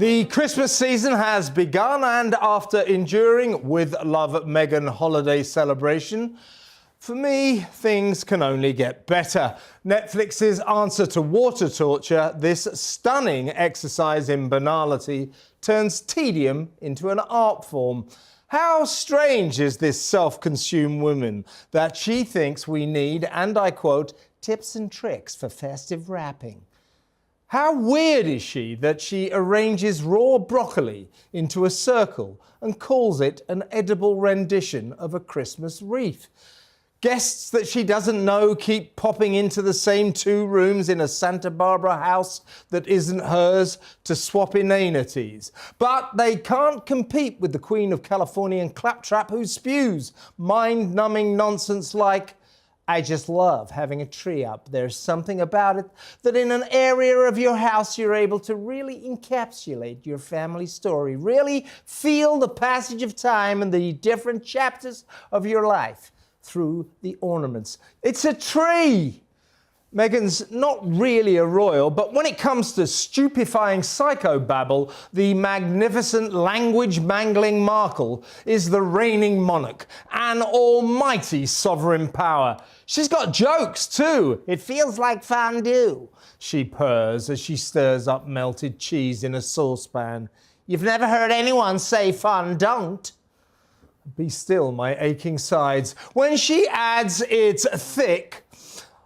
The Christmas season has begun, and after enduring with love Meghan holiday celebration, for me, things can only get better. Netflix's answer to water torture, this stunning exercise in banality, turns tedium into an art form. How strange is this self-consumed woman that she thinks we need, and I quote, tips and tricks for festive wrapping. How weird is she that she arranges raw broccoli into a circle and calls it an edible rendition of a Christmas wreath? Guests that she doesn't know keep popping into the same two rooms in a Santa Barbara house that isn't hers to swap inanities. But they can't compete with the Queen of Californian claptrap who spews mind-numbing nonsense like, I just love having a tree up. There's something about it that in an area of your house you're able to really encapsulate your family story, really feel the passage of time and the different chapters of your life through the ornaments. It's a tree! Meghan's not really a royal, but when it comes to stupefying psychobabble, the magnificent language-mangling Markle is the reigning monarch, an almighty sovereign power. She's got jokes too. It feels like fondue, she purrs as she stirs up melted cheese in a saucepan. You've never heard anyone say fondant. Be still, my aching sides. When she adds it's thick,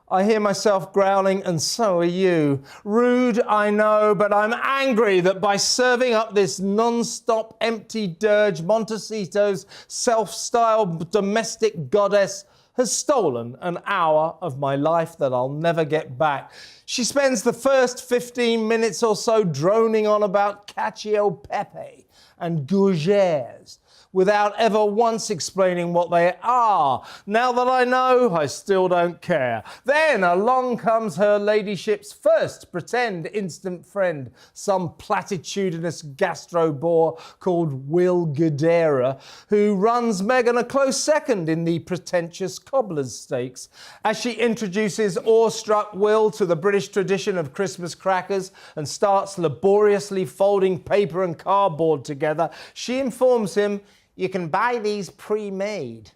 I hear myself growling, and so are you. Rude, I know, but I'm angry that by serving up this non-stop empty dirge, Montecito's self-styled domestic goddess has stolen an hour of my life that I'll never get back. She spends the first 15 minutes or so droning on about cacio e pepe and gougères, without ever once explaining what they are. Now that I know, I still don't care. Then along comes her ladyship's first pretend instant friend, some platitudinous gastro-bore called Will Guidera, who runs Meghan a close second in the pretentious cobbler's stakes. As she introduces awestruck Will to the British tradition of Christmas crackers and starts laboriously folding paper and cardboard together, she informs him, you can buy these pre-made.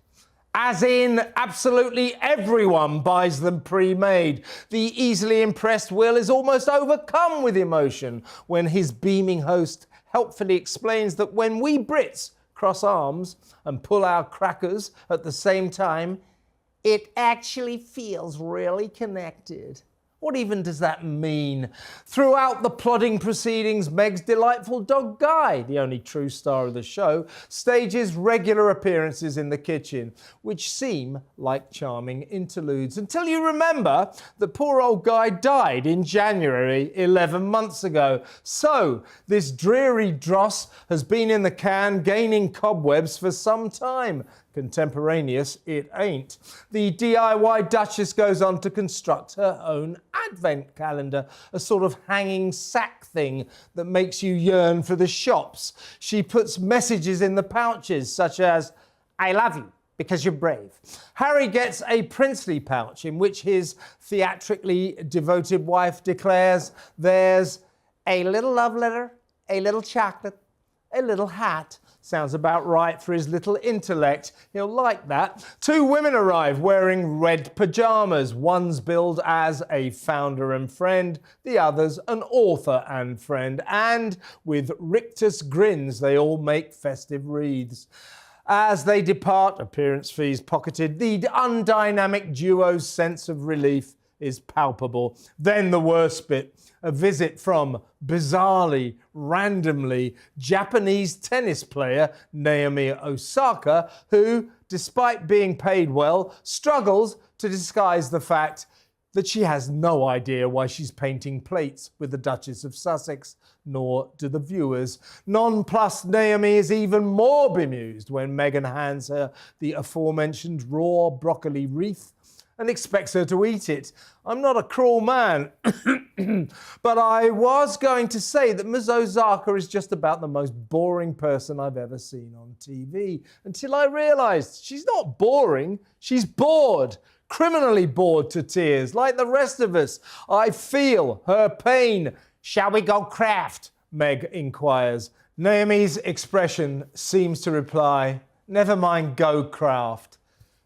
As in, absolutely everyone buys them pre-made. The easily impressed Will is almost overcome with emotion when his beaming host helpfully explains that when we Brits cross arms and pull our crackers at the same time, it actually feels really connected. What even does that mean? Throughout the plodding proceedings, Meg's delightful dog Guy, the only true star of the show, stages regular appearances in the kitchen, which seem like charming interludes, until you remember that poor old Guy died in January 11 months ago. So, this dreary dross has been in the can, gaining cobwebs for some time. Contemporaneous, it ain't. The DIY Duchess goes on to construct her own advent calendar, a sort of hanging sack thing that makes you yearn for the shops. She puts messages in the pouches, such as, I love you because you're brave. Harry gets a princely pouch in which his theatrically devoted wife declares there's a little love letter, a little chocolate, a little hat. Sounds about right for his little intellect. He'll like that. Two women arrive wearing red pyjamas. One's billed as a founder and friend, the other's an author and friend. And with rictus grins, they all make festive wreaths. As they depart, appearance fees pocketed, the undynamic duo's sense of relief is palpable. Then the worst bit, a visit from, bizarrely, randomly, Japanese tennis player Naomi Osaka, who, despite being paid well, struggles to disguise the fact that she has no idea why she's painting plates with the Duchess of Sussex, nor do the viewers. Nonplussed Naomi is even more bemused when Meghan hands her the aforementioned raw broccoli wreath and expects her to eat it. I'm not a cruel man, but I was going to say that Ms. Osaka is just about the most boring person I've ever seen on TV, until I realised she's not boring, she's bored. Criminally bored to tears, like the rest of us. I feel her pain. Shall we go craft? Meg inquires. Naomi's expression seems to reply, never mind go, Kraft.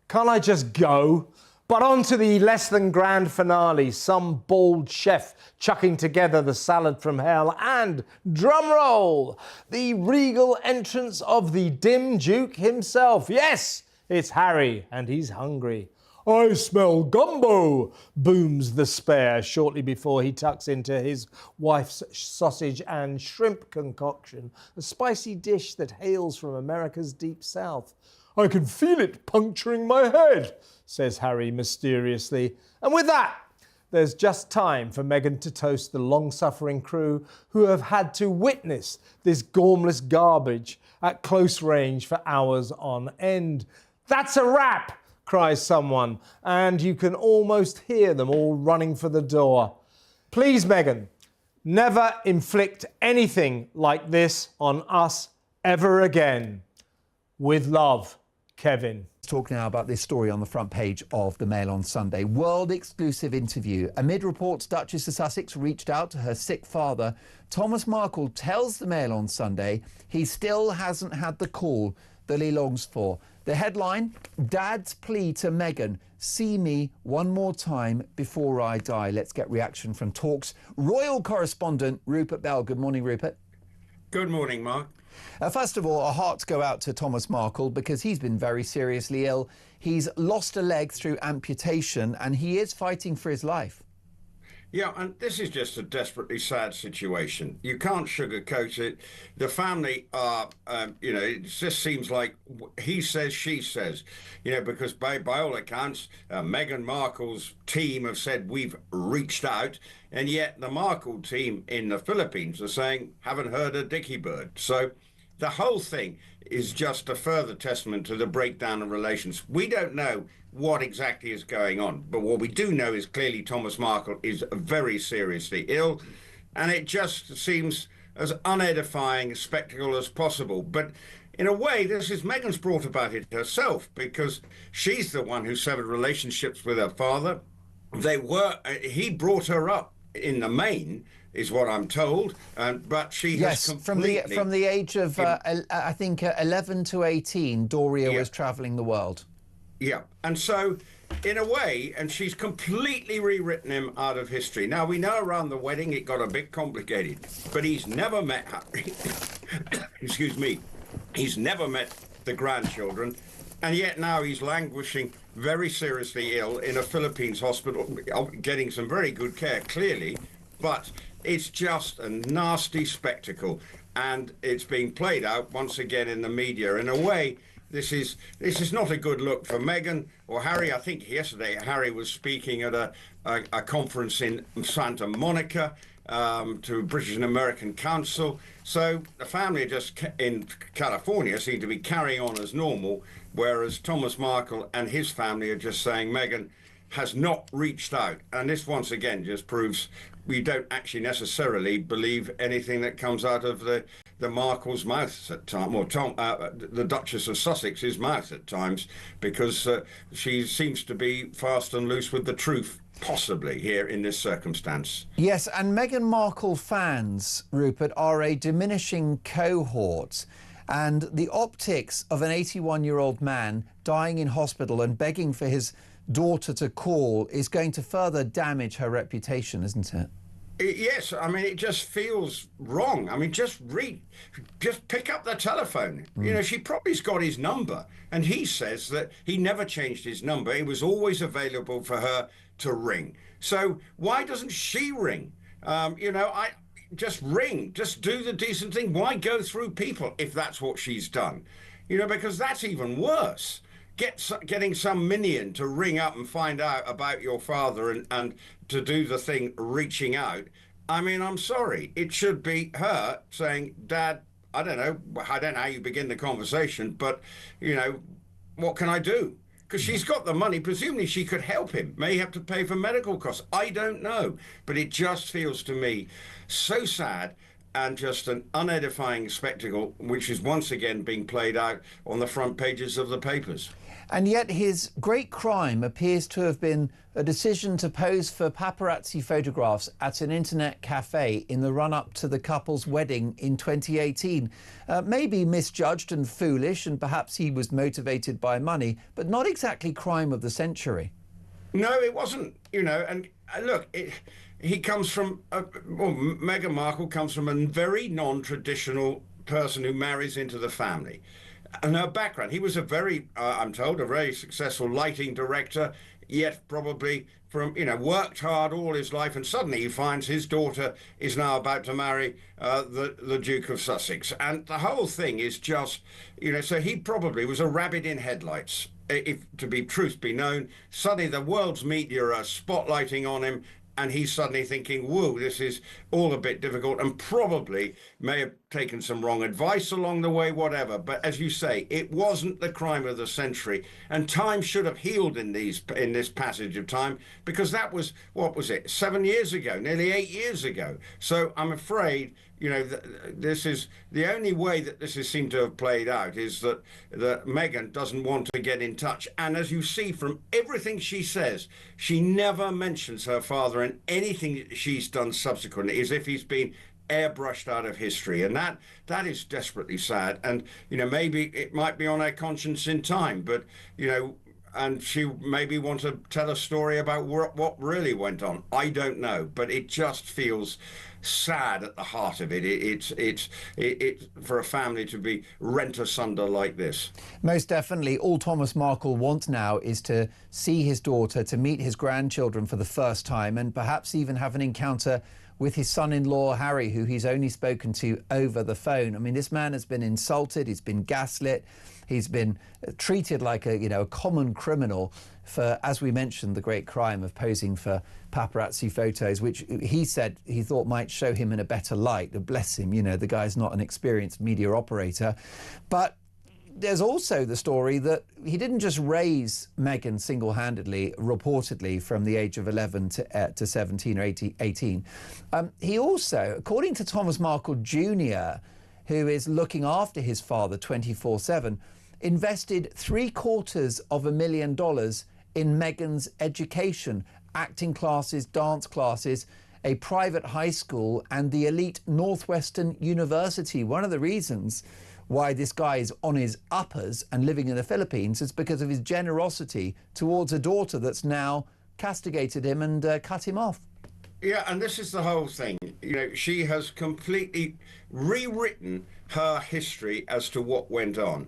Can't I just go? But on to the less than grand finale, some bald chef chucking together the salad from hell and, drumroll, the regal entrance of the dim Duke himself. Yes, it's Harry and he's hungry. I smell gumbo, booms the spare shortly before he tucks into his wife's sausage and shrimp concoction, a spicy dish that hails from America's deep south. I can feel it puncturing my head, says Harry mysteriously. And with that, there's just time for Meghan to toast the long-suffering crew who have had to witness this gormless garbage at close range for hours on end. That's a wrap, cries someone, and you can almost hear them all running for the door. Please, Meghan, never inflict anything like this on us ever again. With love, Kevin. Let's talk now about this story on the front page of the Mail on Sunday. World exclusive interview. Amid reports Duchess of Sussex reached out to her sick father, Thomas Markle tells the Mail on Sunday he still hasn't had the call that he longs for. The headline, Dad's plea to Meghan, see me one more time before I die. Let's get reaction from Talk's royal correspondent, Rupert Bell. Good morning, Rupert. Good morning, Mark. First of all, our hearts go out to Thomas Markle because he's been very seriously ill. He's lost a leg through amputation and he is fighting for his life. Yeah, and this is just a desperately sad situation. You can't sugarcoat it. The family are, it just seems like he says, she says, because by all accounts, Meghan Markle's team have said we've reached out, and yet the Markle team in the Philippines are saying, haven't heard a dicky bird. So the whole thing is just a further testament to the breakdown of relations. We don't know what exactly is going on, but what we do know is clearly Thomas Markle is very seriously ill, and it just seems as unedifying a spectacle as possible. But in a way, this is Meghan's brought about it herself, because she's the one who severed relationships with her father. He brought her up in the main, is what I'm told, but she has completely... from the age of, I think, 11 to 18, Doria was travelling the world. Yeah, and so, in a way, and she's completely rewritten him out of history. Now, we know around the wedding it got a bit complicated, but he's never met Harry. Excuse me. He's never met the grandchildren, and yet now he's languishing very seriously ill in a Philippines hospital, getting some very good care, clearly, but it's just a nasty spectacle, and it's being played out once again in the media. In a way, this is not a good look for Meghan or Harry. I think yesterday Harry was speaking at a conference in Santa Monica to British and American Council. So the family just in California seem to be carrying on as normal, whereas Thomas Markle and his family are just saying Meghan has not reached out. And this once again just proves we don't actually necessarily believe anything that comes out of the Markle's mouth at times, or the Duchess of Sussex's mouth at times, because she seems to be fast and loose with the truth, possibly, here in this circumstance. Yes, and Meghan Markle fans, Rupert, are a diminishing cohort. And the optics of an 81-year-old man dying in hospital and begging for his daughter to call is going to further damage her reputation, isn't it? Yes, I mean, it just feels wrong. I mean, just pick up the telephone. She probably's got his number, and he says that he never changed his number. It was always available for her to ring. So why doesn't she ring? Just ring, just do the decent thing. Why go through people if that's what she's done? Because that's even worse. Getting some minion to ring up and find out about your father and to do the thing, reaching out. I mean, I'm sorry. It should be her saying, Dad, I don't know how you begin the conversation, but, what can I do? Because she's got the money. Presumably she could help him. May have to pay for medical costs. I don't know. But it just feels to me so sad. and just an unedifying spectacle, which is once again being played out on the front pages of the papers. And yet his great crime appears to have been a decision to pose for paparazzi photographs at an internet cafe in the run-up to the couple's wedding in 2018. Maybe misjudged and foolish, and perhaps he was motivated by money, but not exactly crime of the century. No, it wasn't, and look, he comes from, Meghan Markle comes from a very non-traditional person who marries into the family. And her background, he was a very, I'm told, a very successful lighting director, yet probably worked hard all his life, and suddenly he finds his daughter is now about to marry the Duke of Sussex. And the whole thing is just, so he probably was a rabbit in headlights. If to be truth be known, suddenly the world's media are spotlighting on him, and he's suddenly thinking, whoa, this is all a bit difficult, and probably may have taken some wrong advice along the way, whatever. But as you say, it wasn't the crime of the century, and time should have healed in this passage of time, because that was, what was it, 7 years ago, nearly 8 years ago. So I'm afraid, this is the only way that this has seemed to have played out, is that Meghan doesn't want to get in touch. And as you see from everything she says, she never mentions her father in anything that she's done subsequently, as if he's been airbrushed out of history. And that is desperately sad. And, maybe it might be on her conscience in time, but, and she maybe want to tell a story about what really went on. I don't know, but it just feels sad at the heart of it. It's for a family to be rent asunder like this. Most definitely. All Thomas Markle wants now is to see his daughter, to meet his grandchildren for the first time, and perhaps even have an encounter with his son-in-law Harry, who he's only spoken to over the phone. I mean, this man has been insulted, he's been gaslit, he's been treated like a common criminal for, as we mentioned, the great crime of posing for paparazzi photos, which he said he thought might show him in a better light. Bless him, the guy's not an experienced media operator. But there's also the story that he didn't just raise Meghan single-handedly, reportedly, from the age of 11 to 17 or 18. He also, according to Thomas Markle Jr., who is looking after his father 24/7, invested $750,000 in Meghan's education, acting classes, dance classes, a private high school, and the elite Northwestern University. One of the reasons why this guy is on his uppers and living in the Philippines is because of his generosity towards a daughter that's now castigated him and cut him off. Yeah, and this is the whole thing. She has completely rewritten her history as to what went on.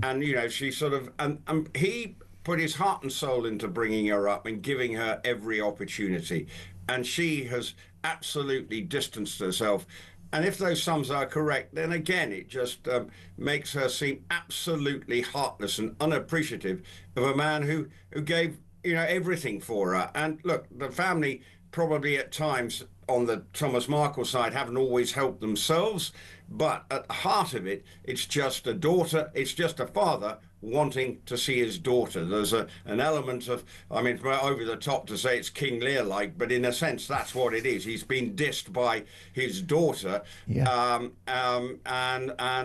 And, she sort of, and he put his heart and soul into bringing her up and giving her every opportunity. And she has absolutely distanced herself. And if those sums are correct, then again, it just makes her seem absolutely heartless and unappreciative of a man who gave, everything for her. And look, the family probably at times on the Thomas Markle side haven't always helped themselves, but at the heart of it, it's just a daughter, it's just a father wanting to see his daughter. There's an element of, over the top to say it's King Lear-like, but in a sense, that's what it is. He's been dissed by his daughter, and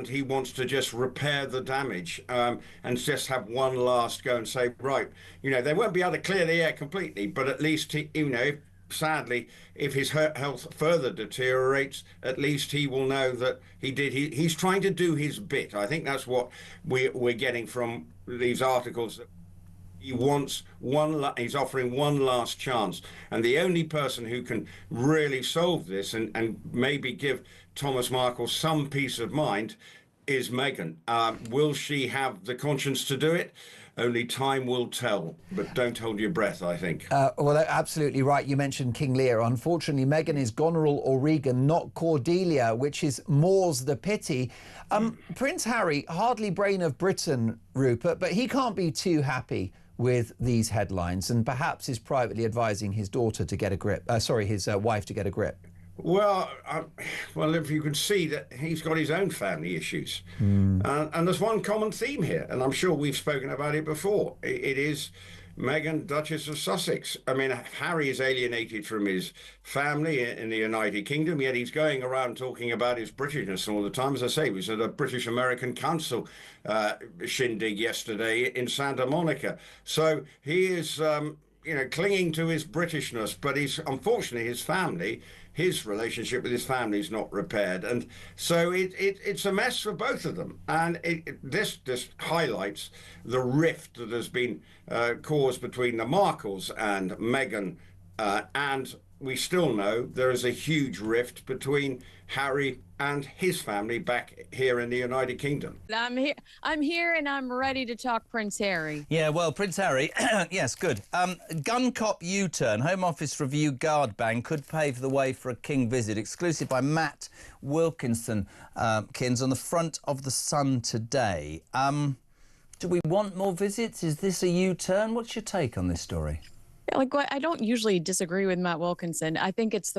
he wants to just repair the damage and just have one last go and say, right, they won't be able to clear the air completely, but at least, sadly, if his health further deteriorates, at least he will know that he's trying to do his bit. I think that's what we're getting from these articles. He wants he's offering one last chance. And the only person who can really solve this and maybe give Thomas Markle some peace of mind is Meghan. Will she have the conscience to do it? Only time will tell, but don't hold your breath, I think. Well, absolutely right. You mentioned King Lear. Unfortunately, Meghan is Goneril or Regan, not Cordelia, which is more's the pity. Prince Harry, hardly brain of Britain, Rupert, but he can't be too happy with these headlines and perhaps is privately advising his daughter to get a grip. His wife to get a grip. Well, well, if you can see that he's got his own family issues, and there's one common theme here, and I'm sure we've spoken about it before. It is Meghan, Duchess of Sussex. I mean, Harry is alienated from his family in the United Kingdom, yet he's going around talking about his Britishness all the time. As I say, he was at a British American Council shindig yesterday in Santa Monica. So he is, clinging to his Britishness, but he's unfortunately his relationship with his family is not repaired, and so it's a mess for both of them. And this highlights the rift that has been caused between the Markles and Meghan, and we still know there is a huge rift between Harry and his family back here in the United Kingdom. I'm here and I'm ready to talk Prince Harry. Yeah, well, Prince Harry, yes, good. Gun cop U-turn, Home Office review guard ban could pave the way for a king visit. Exclusive by Matt Wilkinson, Kins, on the front of the Sun today. Do we want more visits? Is this a U-turn? What's your take on this story? Like, I don't usually disagree with Matt Wilkinson. I think it's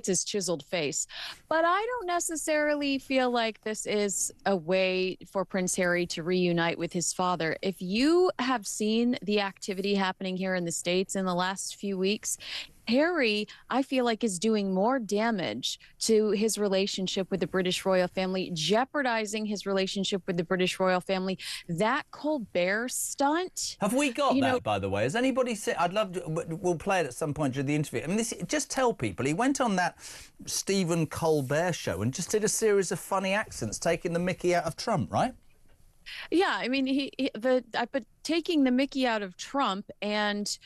his chiseled face. But I don't necessarily feel like this is a way for Prince Harry to reunite with his father. If you have seen the activity happening here in the States in the last few weeks, Harry, I feel like, is doing more damage to his relationship with the British royal family, jeopardizing his relationship with the British royal family. That Colbert stunt. Have we got that, by the way? Has anybody said? I'd love to. We'll play it at some point during the interview. I mean, just tell people he went on that Stephen Colbert show and just did a series of funny accents, taking the mickey out of Trump, right? Yeah, I mean, but taking the mickey out of Trump and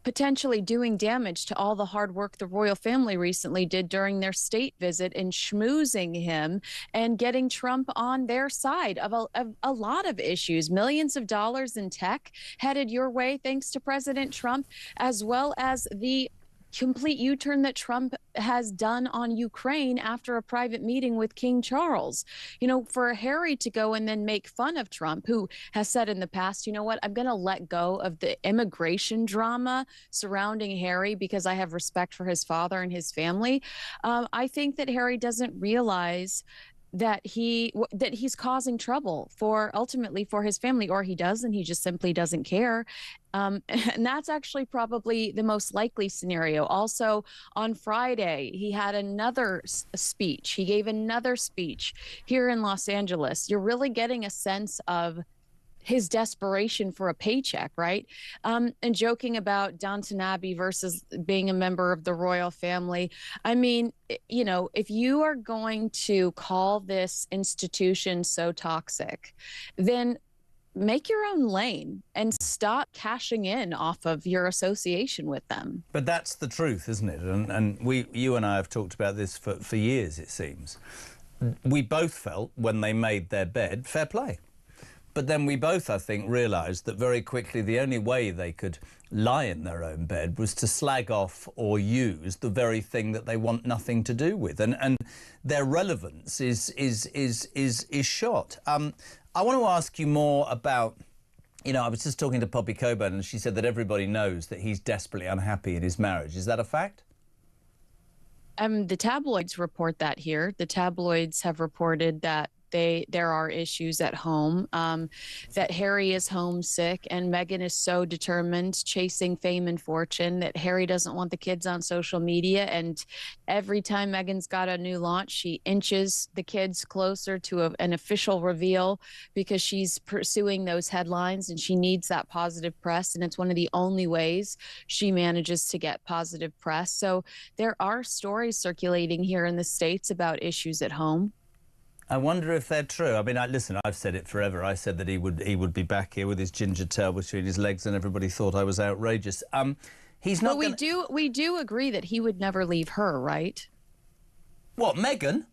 potentially doing damage to all the hard work the royal family recently did during their state visit and schmoozing him and getting Trump on their side of a lot of issues. Millions of dollars in tech headed your way thanks to President Trump, as well as the complete U-turn that Trump has done on Ukraine after a private meeting with King Charles. You know, for Harry to go and then make fun of Trump, who has said in the past, you know what, I'm going to let go of the immigration drama surrounding Harry because I have respect for his father and his family. I think that Harry doesn't realize that he's causing trouble ultimately for his family, or he does, and he just simply doesn't care. And that's actually probably the most likely scenario. Also, on Friday, he had another speech. He gave another speech here in Los Angeles. You're really getting a sense of his desperation for a paycheck, right? And joking about Downton Abbey versus being a member of the royal family. I mean, you know, if you are going to call this institution so toxic, then make your own lane and stop cashing in off of your association with them. But that's the truth, isn't it? And you and I have talked about this for years, it seems. We both felt when they made their bed, fair play. But then we both, I think, realised that very quickly the only way they could lie in their own bed was to slag off or use the very thing that they want nothing to do with, and their relevance is shot. I want to ask you more about. You know, I was just talking to Poppy Coburn, and she said that everybody knows that he's desperately unhappy in his marriage. Is that a fact? The tabloids report that here. The tabloids have reported that there are issues at home, that Harry is homesick and Meghan is so determined chasing fame and fortune that Harry doesn't want the kids on social media. And every time Meghan's got a new launch, she inches the kids closer to an official reveal because she's pursuing those headlines and she needs that positive press. And it's one of the only ways she manages to get positive press. So there are stories circulating here in the States about issues at home. I wonder if they're true. I mean, listen, I've said it forever. I said that he would be back here with his ginger tail between his legs, and everybody thought I was outrageous. He's not. But we do agree that he would never leave her, right? What, Meghan?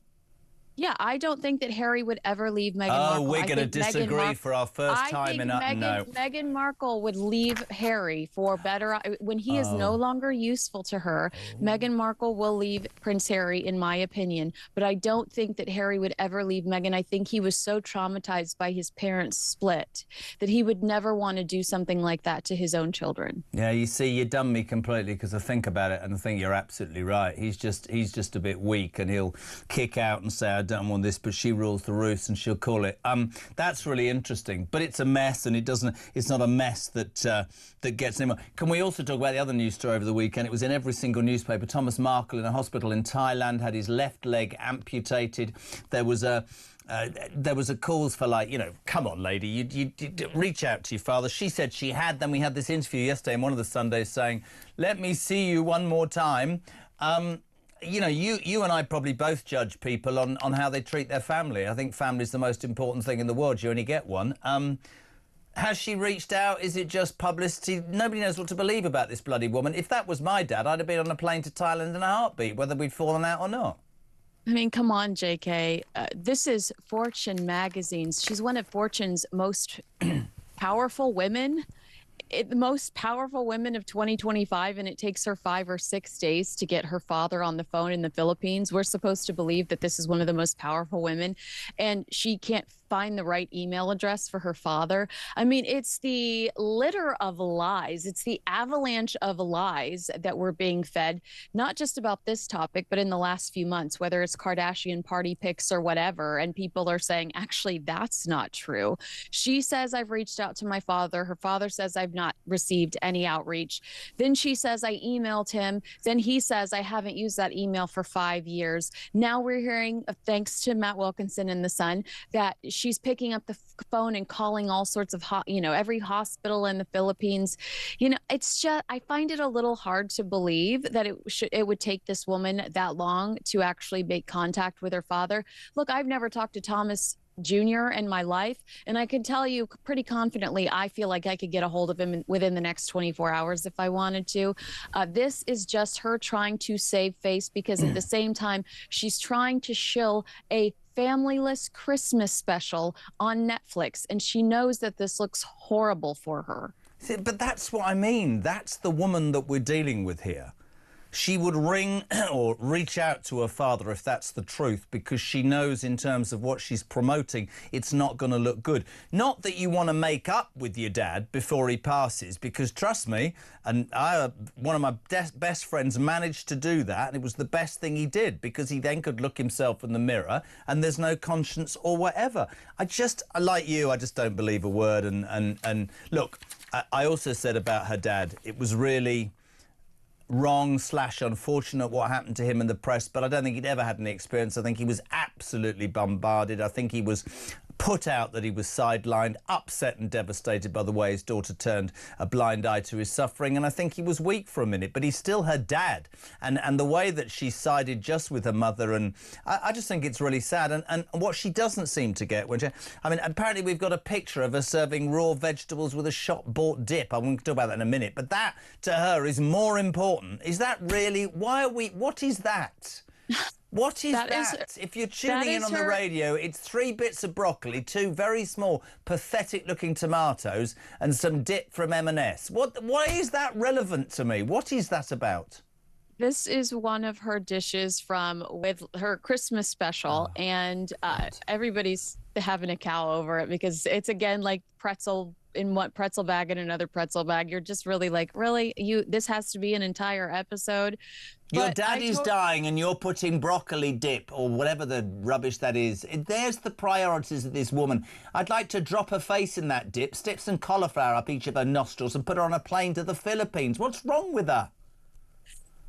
Yeah, I don't think that Harry would ever leave Meghan Oh, Markle. we're I going to think Meghan disagree for our first time in I think no. Meghan Markle would leave Harry for better when he is no longer useful to her. Meghan Markle will leave Prince Harry, in my opinion. But I don't think that Harry would ever leave Meghan. I think he was so traumatized by his parents' split that he would never want to do something like that to his own children. Yeah, you see, you done me completely, because I think about it and I think you're absolutely right. He's just a bit weak, and he'll kick out and say, I don't want this, but she rules the roost, and she'll call it. That's really interesting, but it's a mess, and it's not a mess that that gets anyone. Can we also talk about the other news story over the weekend? It was in every single newspaper. Thomas Markle in a hospital in Thailand had his left leg amputated. There was a calls for, like, you know, come on, lady, you reach out to your father. She said she had. Then we had this interview yesterday in one of the Sundays saying, let me see you one more time. You know, you and I probably both judge people on how they treat their family. I think family's the most important thing in the world. You only get one. Has she reached out? Is it just publicity? Nobody knows what to believe about this bloody woman. If that was my dad, I'd have been on a plane to Thailand in a heartbeat, whether we'd fallen out or not. I mean, come on, JK. This is Fortune magazines. She's one of Fortune's most powerful women. The most powerful women of 2025, and it takes her 5 or 6 days to get her father on the phone in the Philippines. We're supposed to believe that this is one of the most powerful women, and she can't find the right email address for her father. I mean, it's the litter of lies. It's the avalanche of lies that we're being fed, not just about this topic, but in the last few months, whether it's Kardashian party pics or whatever. And people are saying, actually, that's not true. She says, I've reached out to my father. Her father says, I've not received any outreach. Then she says, I emailed him. Then he says, I haven't used that email for 5 years. Now we're hearing, thanks to Matt Wilkinson in The Sun, that she's picking up the phone and calling all sorts of, every hospital in the Philippines. You know, it's just, I find it a little hard to believe that it would take this woman that long to actually make contact with her father. Look, I've never talked to Thomas Jr. in my life, and I can tell you pretty confidently, I feel like I could get a hold of him within the next 24 hours if I wanted to. This is just her trying to save face, because at the same time, she's trying to shill a familyless Christmas special on Netflix, and she knows that this looks horrible for her. But that's what I mean. That's the woman that we're dealing with here. She would ring or reach out to her father if that's the truth, because she knows in terms of what she's promoting, it's not going to look good. Not that you want to make up with your dad before he passes, because trust me, and one of my best friends managed to do that, and it was the best thing he did, because he then could look himself in the mirror and there's no conscience or whatever. Like you, I just don't believe a word. And look, I also said about her dad, it was really wrong / unfortunate what happened to him in the press, but I don't think he'd ever had any experience. I think he was absolutely bombarded. I think he was put out, that he was sidelined, upset and devastated by the way his daughter turned a blind eye to his suffering, and I think he was weak for a minute, but he's still her dad. And the way that she sided just with her mother, and I just think it's really sad. And what she doesn't seem to get, apparently we've got a picture of her serving raw vegetables with a shop-bought dip. I won't talk about that in a minute, but that to her is more important. Is that really, what is that? What is that? If you're tuning in on the radio, it's 3 bits of broccoli, 2 very small, pathetic-looking tomatoes, and some dip from M&S. Why is that relevant to me? What is that about? This is one of her dishes with her Christmas special, and everybody's having a cow over it, because it's, again, like pretzel in one pretzel bag and another pretzel bag. You're just really like, really? This has to be an entire episode? Your dad is dying and you're putting broccoli dip or whatever the rubbish that is. There's the priorities of this woman. I'd like to drop her face in that dip, stick some cauliflower up each of her nostrils and put her on a plane to the Philippines. What's wrong with her?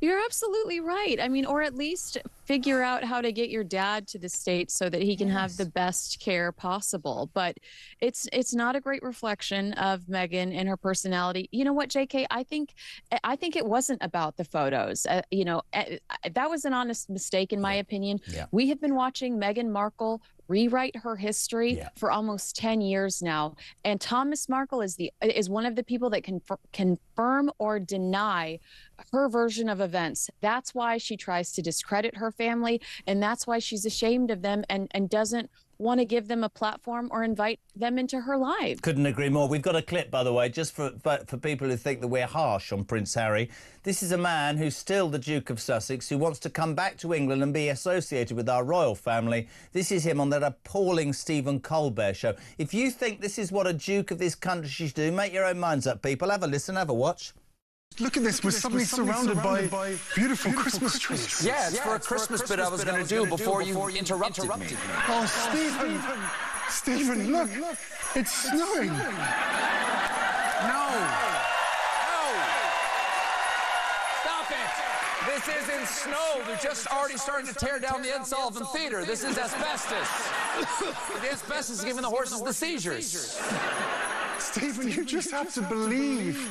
You're absolutely right. I mean, or at least figure out how to get your dad to the States so that he can have the best care possible. But it's not a great reflection of Meghan and her personality. You know what, JK? I think it wasn't about the photos. That was an honest mistake, in my opinion. Yeah. We have been watching Meghan Markle rewrite her history for almost 10 years now. And Thomas Markle is one of the people that can confirm or deny her version of events. That's why she tries to discredit her family, and that's why she's ashamed of them and doesn't want to give them a platform or invite them into her life. Couldn't agree more. We've got a clip, by the way, just for people who think that we're harsh on Prince Harry. This is a man who's still the Duke of Sussex, who wants to come back to England and be associated with our royal family. This is him on that appalling Stephen Colbert show. If you think this is what a Duke of this country should do, make your own minds up, people. Have a listen, have a watch. Look at this, we're suddenly surrounded by beautiful Christmas trees. Yeah, it's for a Christmas bit I was going to do before you interrupted me. Oh, Stephen, look, it's snowing. No. Stop it. This isn't snow. They're just already starting to tear down the Ed Sullivan Theater. This is asbestos. The asbestos is giving the horses the seizures. Stephen, you just have to believe.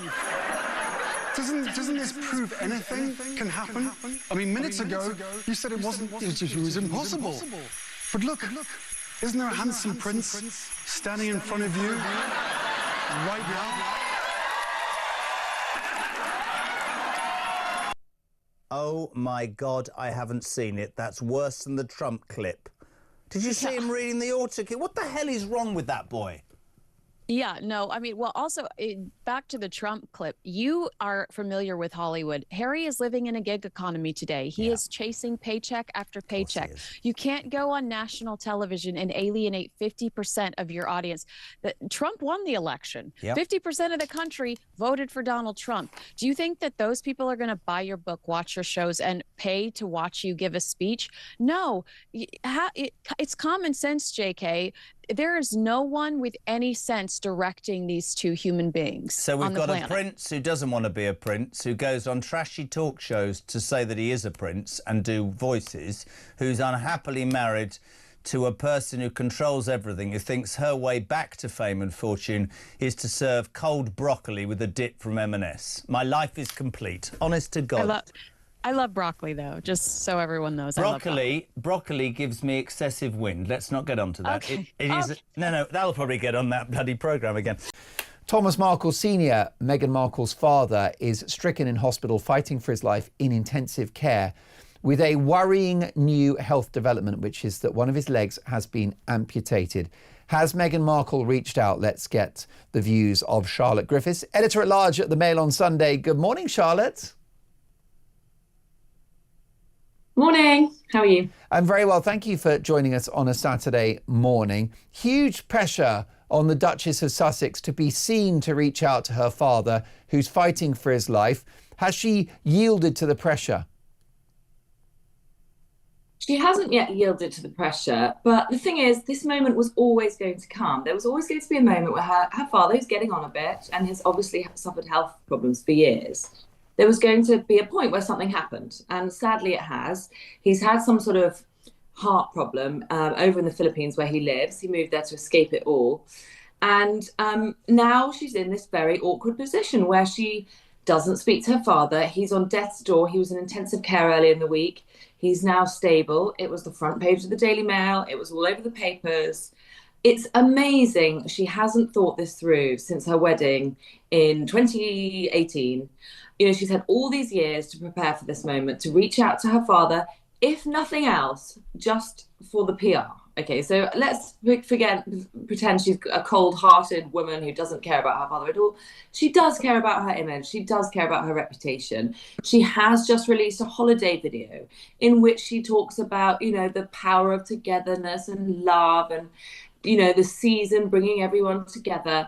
Doesn't this prove anything can happen? I mean, minutes ago, you said it was impossible. But look, isn't there a handsome prince standing in front of you right now? Oh, my God, I haven't seen it. That's worse than the Trump clip. Did you see him reading the autocue? What the hell is wrong with that boy? Yeah, no, I mean, well, also back to the Trump clip. You are familiar with Hollywood. Harry is living in a gig economy today. He is chasing paycheck after paycheck. You can't go on national television and alienate 50% of your audience. Trump won the election. 50% of the country voted for Donald Trump. Do you think that those people are going to buy your book, watch your shows, and pay to watch you give a speech? No, it's common sense, JK. There is no one with any sense directing these two human beings. So we've got planet. A prince who doesn't want to be a prince, who goes on trashy talk shows to say that he is a prince and do voices, who's unhappily married to a person who controls everything, who thinks her way back to fame and fortune is to serve cold broccoli with a dip from M&S. My life is complete. Honest to God. I love broccoli, though, just so everyone knows. Broccoli gives me excessive wind. Let's not get onto that. Okay. No, that'll probably get on that bloody programme again. Thomas Markle Sr., Meghan Markle's father, is stricken in hospital fighting for his life in intensive care with a worrying new health development, which is that one of his legs has been amputated. Has Meghan Markle reached out? Let's get the views of Charlotte Griffiths, editor-at-large at the Mail on Sunday. Good morning, Charlotte. Morning. How are you? I'm very well. Thank you for joining us on a Saturday morning. Huge pressure on the Duchess of Sussex to be seen to reach out to her father, who's fighting for his life. Has she yielded to the pressure? She hasn't yet yielded to the pressure, but the thing is, this moment was always going to come. There was always going to be a moment where her father, who's getting on a bit and has obviously suffered health problems for years, there was going to be a point where something happened. And sadly, it has. He's had some sort of heart problem over in the Philippines where he lives. He moved there to escape it all. And now she's in this very awkward position where she doesn't speak to her father. He's on death's door. He was in intensive care earlier in the week. He's now stable. It was the front page of the Daily Mail. It was all over the papers. It's amazing she hasn't thought this through since her wedding in 2018. You know, she's had all these years to prepare for this moment, to reach out to her father, if nothing else, just for the PR. Okay, so let's pretend she's a cold-hearted woman who doesn't care about her father at all. She does care about her image. She does care about her reputation. She has just released a holiday video in which she talks about, you know, the power of togetherness and love and, you know, the season bringing everyone together.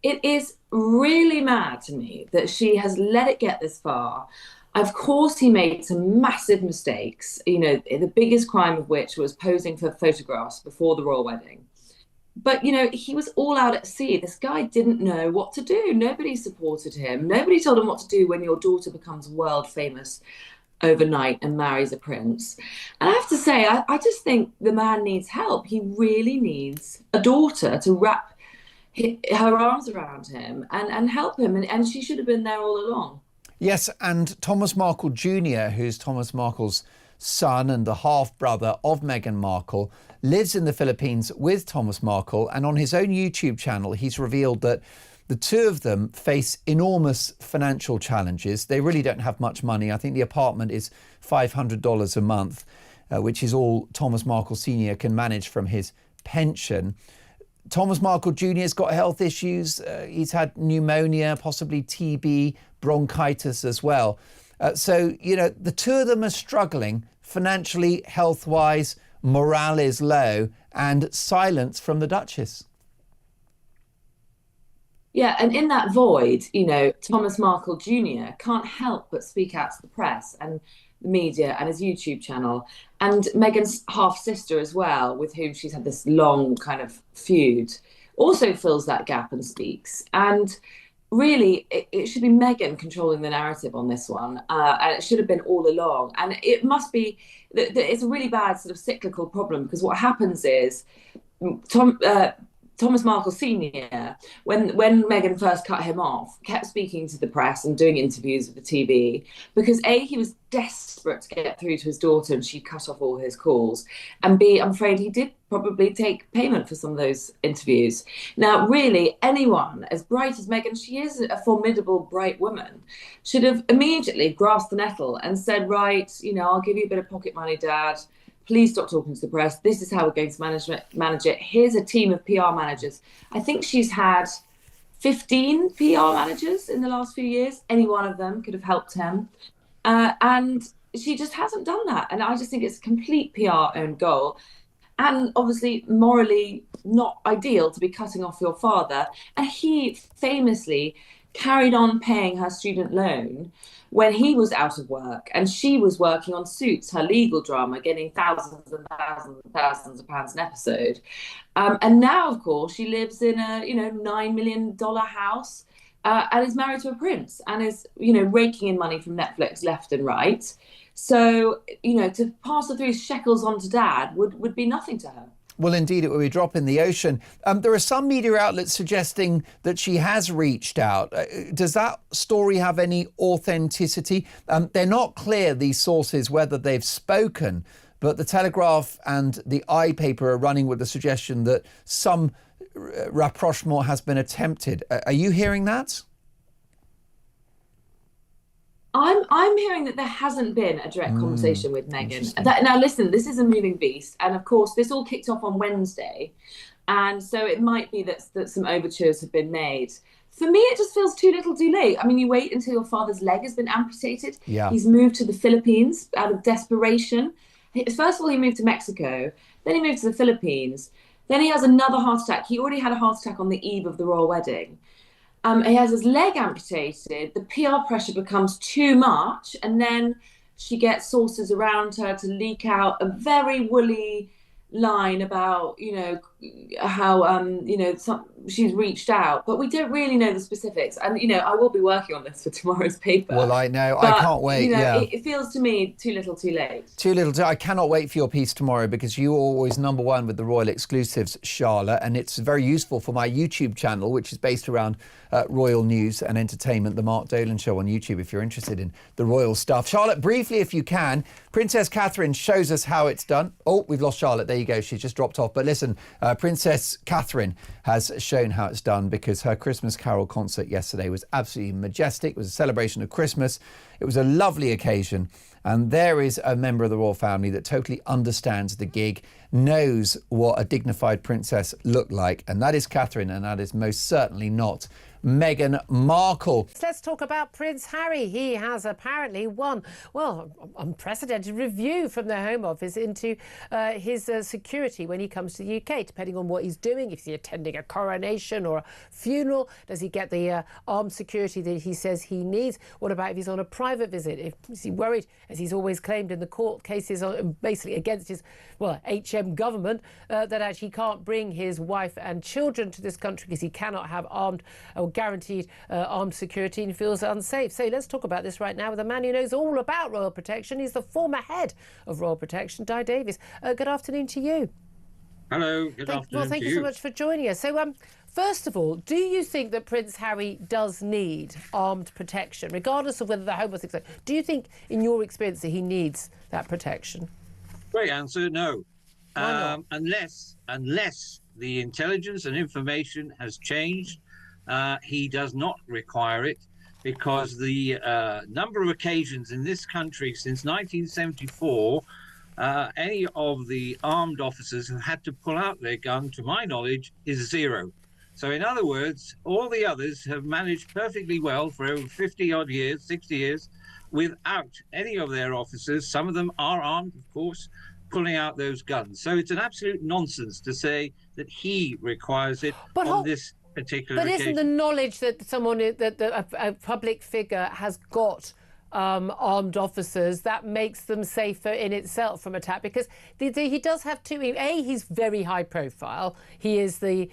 It is really mad to me that she has let it get this far. Of course, he made some massive mistakes, you know, the biggest crime of which was posing for photographs before the royal wedding. But, you know, he was all out at sea. This guy didn't know what to do. Nobody supported him. Nobody told him what to do when your daughter becomes world famous overnight and marries a prince. And I have to say, I just think the man needs help. He really needs a daughter to wrap her arms around him and help him. And she should have been there all along. Yes, and Thomas Markle Jr., who's Thomas Markle's son and the half-brother of Meghan Markle, lives in the Philippines with Thomas Markle, and on his own YouTube channel, he's revealed that the two of them face enormous financial challenges. They really don't have much money. I think the apartment is $500 a month, which is all Thomas Markle Sr. can manage from his pension. Thomas Markle Jr. has got health issues. He's had pneumonia, possibly TB, bronchitis as well. So, you know, the two of them are struggling financially, health-wise, morale is low, and silence from the Duchess. Yeah, and in that void, you know, Thomas Markle Jr. can't help but speak out to the press and the media and his YouTube channel. And Meghan's half-sister as well, with whom she's had this long kind of feud, also fills that gap and speaks. And really, it should be Meghan controlling the narrative on this one. And it should have been all along. And it must be, it's a really bad sort of cyclical problem, because what happens is Thomas Markle Sr., when Meghan first cut him off, kept speaking to the press and doing interviews with the TV because A, he was desperate to get through to his daughter and she cut off all his calls, and B, I'm afraid he did probably take payment for some of those interviews. Now, really, anyone as bright as Meghan, she is a formidable, bright woman, should have immediately grasped the nettle and said, right, you know, I'll give you a bit of pocket money, Dad. Please stop talking to the press. This is how we're going to manage it. Here's a team of PR managers. I think she's had 15 PR managers in the last few years. Any one of them could have helped him. And she just hasn't done that. And I just think it's a complete PR own goal. And obviously morally not ideal to be cutting off your father. And he famously carried on paying her student loan when he was out of work, and she was working on Suits, her legal drama, getting thousands and thousands and thousands of pounds an episode. And now, of course, she lives in a $9 million house and is married to a prince and is raking in money from Netflix left and right. So to pass the 3 shekels on to Dad would be nothing to her. Well, indeed, it would be a drop in the ocean. There are some media outlets suggesting that she has reached out. Does that story have any authenticity? They're not clear, these sources, whether they've spoken, but the Telegraph and the I paper are running with the suggestion that some rapprochement has been attempted. Are you hearing that? I'm hearing that there hasn't been a direct conversation with Meghan. Now, listen, this is a moving beast. And of course, this all kicked off on Wednesday. And so it might be that some overtures have been made. For me, it just feels too little too late. I mean, you wait until your father's leg has been amputated. Yeah. He's moved to the Philippines out of desperation. First of all, he moved to Mexico. Then he moved to the Philippines. Then he has another heart attack. He already had a heart attack on the eve of the royal wedding. He has his leg amputated. The PR pressure becomes too much. And then she gets sources around her to leak out a very woolly line about, how, she's reached out. But we don't really know the specifics. And, I will be working on this for tomorrow's paper. Well, I know. But, I can't wait. It feels to me too little too late. I cannot wait for your piece tomorrow, because you're always number one with the royal exclusives, Charlotte. And it's very useful for my YouTube channel, which is based around royal news and entertainment, the Mark Dolan Show on YouTube, if you're interested in the royal stuff. Charlotte, briefly, if you can, Princess Catherine shows us how it's done. Oh, we've lost Charlotte. There you go. She's just dropped off. But listen, Princess Catherine has shown how it's done, because her Christmas Carol concert yesterday was absolutely majestic. It was a celebration of Christmas. It was a lovely occasion. And there is a member of the royal family that totally understands the gig, knows what a dignified princess looked like. And that is Catherine, and that is most certainly not Meghan Markle. Let's talk about Prince Harry. He has apparently won, unprecedented review from the Home Office into his security when he comes to the UK, depending on what he's doing. If he's attending a coronation or a funeral, does he get the armed security that he says he needs? What about if he's on a private visit? Is he worried, as he's always claimed in the court cases, basically against his, HM government, that actually can't bring his wife and children to this country because he cannot have armed or guaranteed armed security, and feels unsafe. So let's talk about this right now with a man who knows all about royal protection. He's the former head of royal protection, Di Davies. Good afternoon to you. Hello, good afternoon. Well, thank you so much for joining us. So First of all, do you think that Prince Harry does need armed protection, regardless of whether the Home Office... Do you think, in your experience, that he needs that protection? Great answer, no. Why not? Unless the intelligence and information has changed, he does not require it, because the number of occasions in this country since 1974, any of the armed officers who had to pull out their gun, to my knowledge, is 0. So in other words, all the others have managed perfectly well for over 50-odd years, 60 years, without any of their officers, some of them are armed, of course, pulling out those guns. So it's an absolute nonsense to say that he requires it on this particular occasion. But isn't the knowledge that a public figure has got armed officers, that makes them safer in itself from attack? Because he does have two. A, he's very high profile. He is the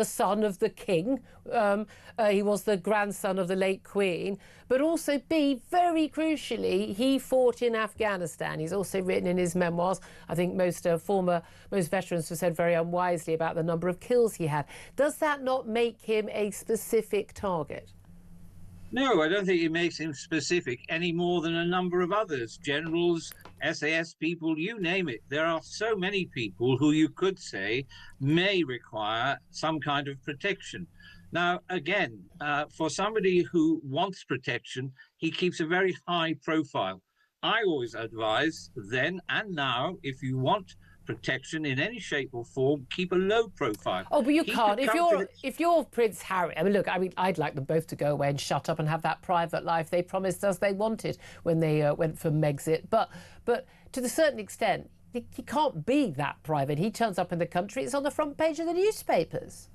son of the king. He was the grandson of the late Queen. But also, B, very crucially, he fought in Afghanistan. He's also written in his memoirs, I think most veterans have said very unwisely about the number of kills he had. Does that not make him a specific target? No, I don't think it makes him specific any more than a number of others, generals, SAS people, you name it. There are so many people who you could say may require some kind of protection. Now, again, for somebody who wants protection, he keeps a very high profile. I always advise then and now, if you want protection in any shape or form, keep a low profile. Oh, but you can't. If you're Prince Harry, I mean, look, I'd like them both to go away and shut up and have that private life they promised us they wanted when they went for Megxit. But to a certain extent, he can't be that private. He turns up in the country, it's on the front page of the newspapers.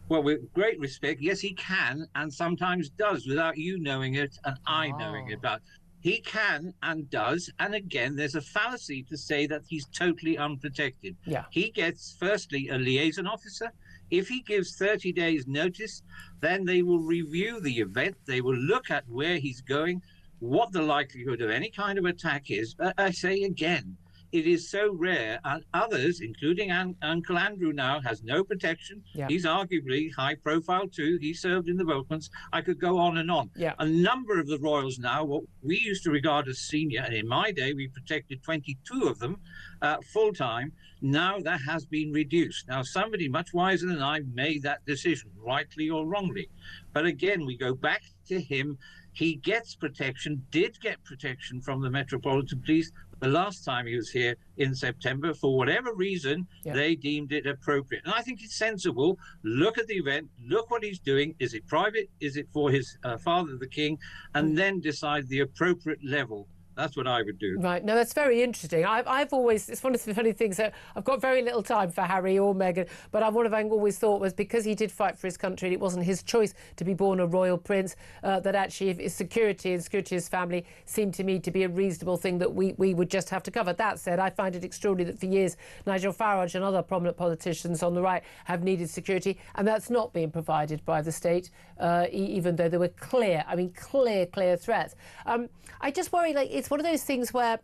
Well, with great respect, yes, he can, and sometimes does, without you knowing it and I knowing it. But he can and does, and again, there's a fallacy to say that he's totally unprotected. Yeah. He gets, firstly, a liaison officer. If he gives 30 days notice, then they will review the event. They will look at where he's going, what the likelihood of any kind of attack is. But I say again, it is so rare, and others, including Uncle Andrew now, has no protection. Yeah. He's arguably high profile too. He served in the Balkans. I could go on and on. Yeah. A number of the royals now, what we used to regard as senior, and in my day we protected 22 of them full-time. Now that has been reduced. Now somebody much wiser than I made that decision, rightly or wrongly. But again, we go back to him. He gets protection, did get protection from the Metropolitan Police the last time he was here in September. For whatever reason, they deemed it appropriate. And I think it's sensible. Look at the event, look what he's doing. Is it private? Is it for his father, the king? And then decide the appropriate level. That's what I would do. Right. No, that's very interesting. I've always, it's one of the funny things that I've got very little time for Harry or Meghan, but what I've always thought was because he did fight for his country and it wasn't his choice to be born a royal prince, that actually his security and security of his family seemed to me to be a reasonable thing that we would just have to cover. That said, I find it extraordinary that for years Nigel Farage and other prominent politicians on the right have needed security, and that's not being provided by the state, even though there were clear threats. I just worry, like, it's one of those things where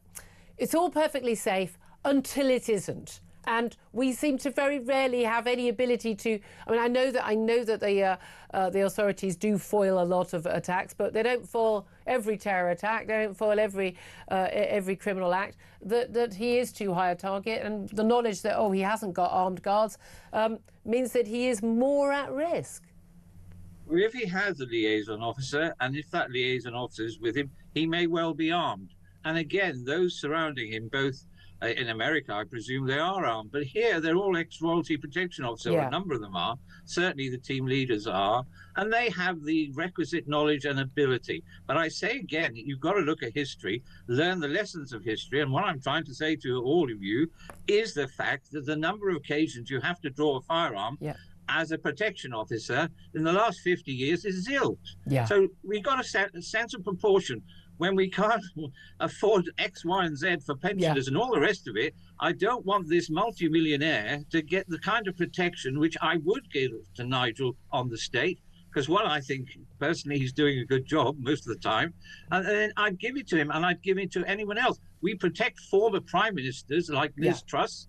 it's all perfectly safe until it isn't. And we seem to very rarely have any ability to. I mean, I know that the authorities do foil a lot of attacks, but they don't foil every terror attack. They don't foil every criminal act. That he is too high a target, and the knowledge that he hasn't got armed guards means that he is more at risk. Well, if he has a liaison officer, and if that liaison officer is with him, he may well be armed. And again, those surrounding him, both in America, I presume they are armed, but here they're all ex-royalty protection officers, or a number of them are. Certainly the team leaders are, and they have the requisite knowledge and ability. But I say again, you've got to look at history, learn the lessons of history, and what I'm trying to say to all of you is the fact that the number of occasions you have to draw a firearm as a protection officer in the last 50 years is zilch. So we've got to set a sense of proportion. When we can't afford X, Y, and Z for pensioners and all the rest of it, I don't want this multimillionaire to get the kind of protection which I would give to Nigel on the state, because, well, I think personally he's doing a good job most of the time, and then I'd give it to him, and I'd give it to anyone else. We protect former prime ministers like Liz Truss.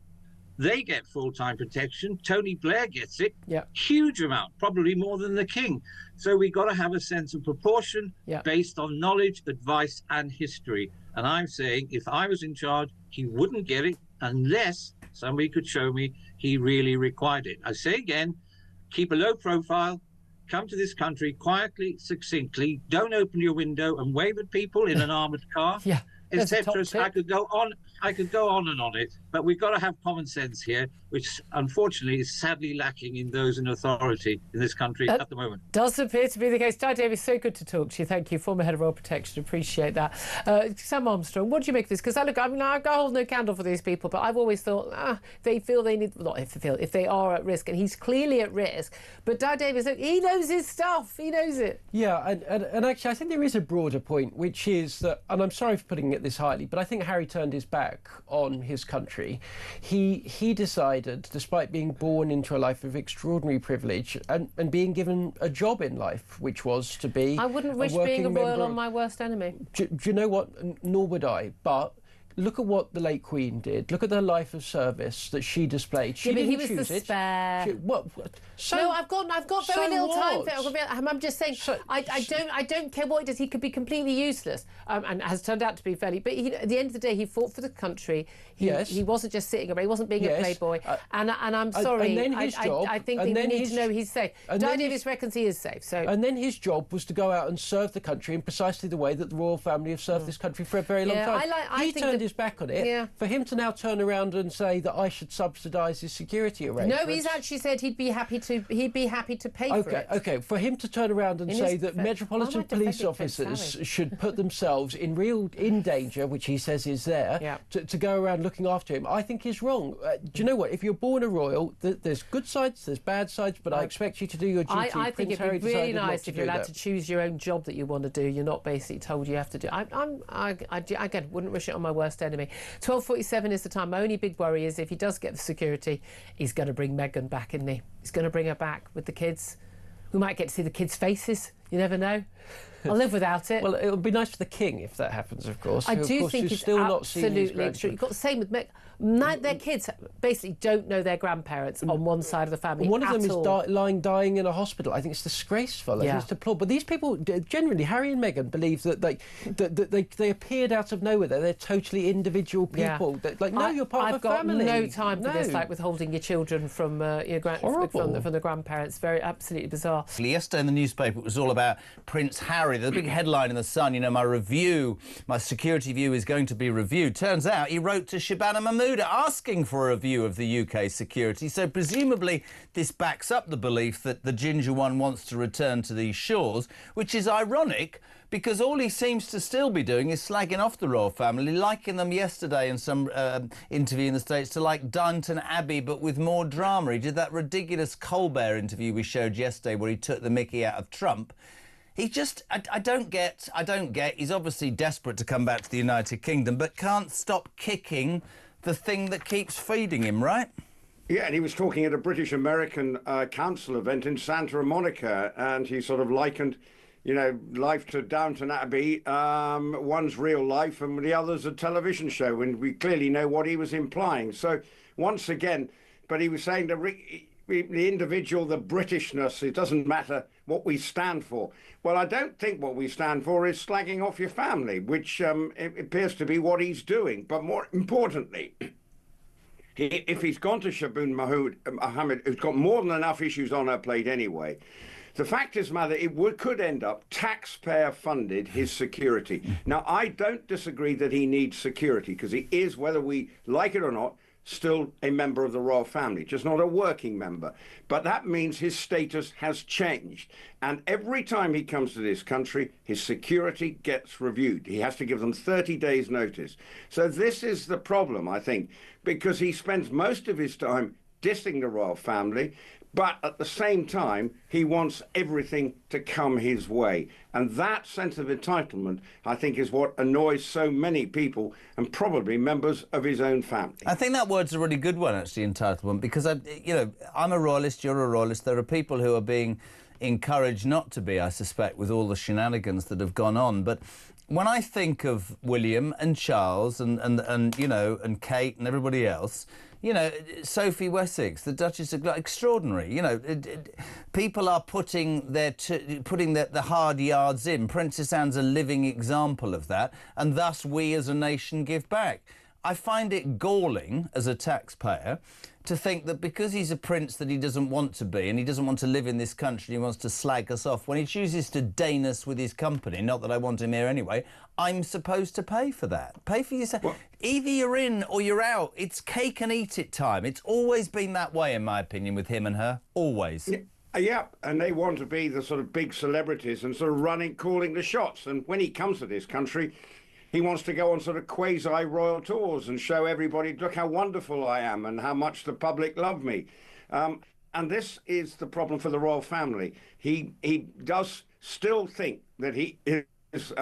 They get full-time protection. Tony Blair gets it. Yeah. Huge amount, probably more than the king. So we got to have a sense of proportion based on knowledge, advice, and history. And I'm saying if I was in charge, he wouldn't get it unless somebody could show me he really required it. I say again, keep a low profile, come to this country quietly, succinctly, don't open your window and wave at people in an armoured car. Yeah. Etc. I could go on and on it, but we've got to have common sense here, which unfortunately is sadly lacking in those in authority in this country at the moment. Does appear to be the case. Di Davis, so good to talk to you. Thank you, former head of Royal Protection. Appreciate that. Sam Armstrong, what do you make of this? Because I hold no candle for these people, but I've always thought they feel they need, not if they feel, if they are at risk, and he's clearly at risk. But Di Davis, look, he knows his stuff. He knows it. Yeah, and actually, I think there is a broader point, which is that, and I'm sorry for putting it this highly, but I think Harry turned his back on his country. He decided, despite being born into a life of extraordinary privilege and being given a job in life, which was to be I wouldn't wish being a royal on my worst enemy. Do you know what? Nor would I, but look at what the late Queen did. Look at the life of service that she displayed. She didn't choose it. He was the spare. So, no, I've got very little time for it. I'm just saying, I don't care what he does. He could be completely useless, and has turned out to be fairly. But at the end of the day, he fought for the country. He wasn't just sitting around. He wasn't being a playboy. And I'm sorry. And then his job, I think we need to know he's safe. Di Davis reckons he is safe. So. And then his job was to go out and serve the country in precisely the way that the royal family have served this country for a very long time. He turned his back on it. Yeah. For him to now turn around and say that I should subsidise his security arrangements. No, he's actually said he'd be happy to pay for it. Okay, for him to turn around and say that Metropolitan Police officers should put themselves in danger, which he says is there, to go around looking after him, I think is wrong. Do you know what? If you're born a royal, there's good sides, there's bad sides, but I expect you to do your duty. I think it'd be really nice if you're allowed to choose your own job that you want to do. You're not basically told you have to do. I again wouldn't wish it on my worst enemy. 12:47 is the time. My only big worry is if he does get the security, he's going to bring Meghan back, isn't he? He's going to bring her back with the kids. We might get to see the kids' faces. You never know. I'll live without it. Well, it would be nice for the king if that happens, of course. I do think it's still absolutely extreme. You've got the same with Meghan. Their kids basically don't know their grandparents on one side of the family. One of them is dying in a hospital. I think it's disgraceful. I think it's deplorable. But these people, generally, Harry and Meghan believe that they appeared out of nowhere. They're totally individual people. No, you're part of a family. I've got no time for this, like withholding your children from from the grandparents. Very absolutely bizarre. Yesterday in the newspaper, it was all about Prince Harry. The big headline in the Sun, my security view is going to be reviewed. Turns out he wrote to Shabana Mahmood asking for a review of the UK security. So presumably this backs up the belief that the Ginger one wants to return to these shores, which is ironic because all he seems to still be doing is slagging off the royal family, liking them yesterday in some interview in the States to like Downton Abbey, but with more drama. He did that ridiculous Colbert interview we showed yesterday where he took the mickey out of Trump. He just, I don't get, he's obviously desperate to come back to the United Kingdom, but can't stop kicking the thing that keeps feeding him, right? Yeah, and he was talking at a British-American council event in Santa Monica, and he sort of likened, life to Downton Abbey, one's real life and the other's a television show, and we clearly know what he was implying. So, once again, but he was saying that the individual, the Britishness, it doesn't matter what we stand for. Well, I don't think what we stand for is slagging off your family, which it appears to be what he's doing. But more importantly, if he's gone to Shabana Mohammed, who's got more than enough issues on her plate anyway, the fact is, Mother, could end up taxpayer-funded, his security. Now, I don't disagree that he needs security, because he is, whether we like it or not, still a member of the royal family, just not a working member. But that means his status has changed. And every time he comes to this country, his security gets reviewed. He has to give them 30 days notice. So this is the problem, I think, because he spends most of his time dissing the royal family, but at the same time, he wants everything to come his way. And that sense of entitlement, I think, is what annoys so many people and probably members of his own family. I think that word's a really good one, actually, entitlement, because, I'm a royalist, you're a royalist. There are people who are being encouraged not to be, I suspect, with all the shenanigans that have gone on. But when I think of William and Charles and you know, and Kate and everybody else, you know, Sophie Wessex, the Duchess of Gloucester, extraordinary. You know, people are putting the hard yards in. Princess Anne's a living example of that, and thus we as a nation give back. I find it galling as a taxpayer to think that because he's a prince that he doesn't want to be, and he doesn't want to live in this country, he wants to slag us off, when he chooses to deign us with his company, not that I want him here anyway, I'm supposed to pay for that. Pay for yourself. Well, either you're in or you're out. It's cake and eat it time. It's always been that way, in my opinion, with him and her. Always. Yeah, and they want to be the sort of big celebrities and sort of calling the shots. And when he comes to this country, he wants to go on sort of quasi-royal tours and show everybody, look how wonderful I am and how much the public love me. And this is the problem for the royal family. He does still think that he is,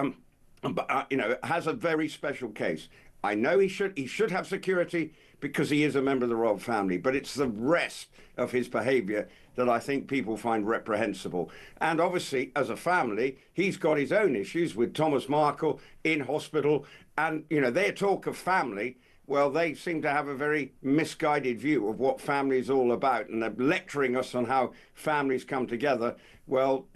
you know, has a very special case. I know he should have security because he is a member of the royal family, but it's the rest of his behaviour that I think people find reprehensible. And obviously, as a family, he's got his own issues with Thomas Markle in hospital. And, you know, their talk of family, well, they seem to have a very misguided view of what family is all about. And they're lecturing us on how families come together. Well,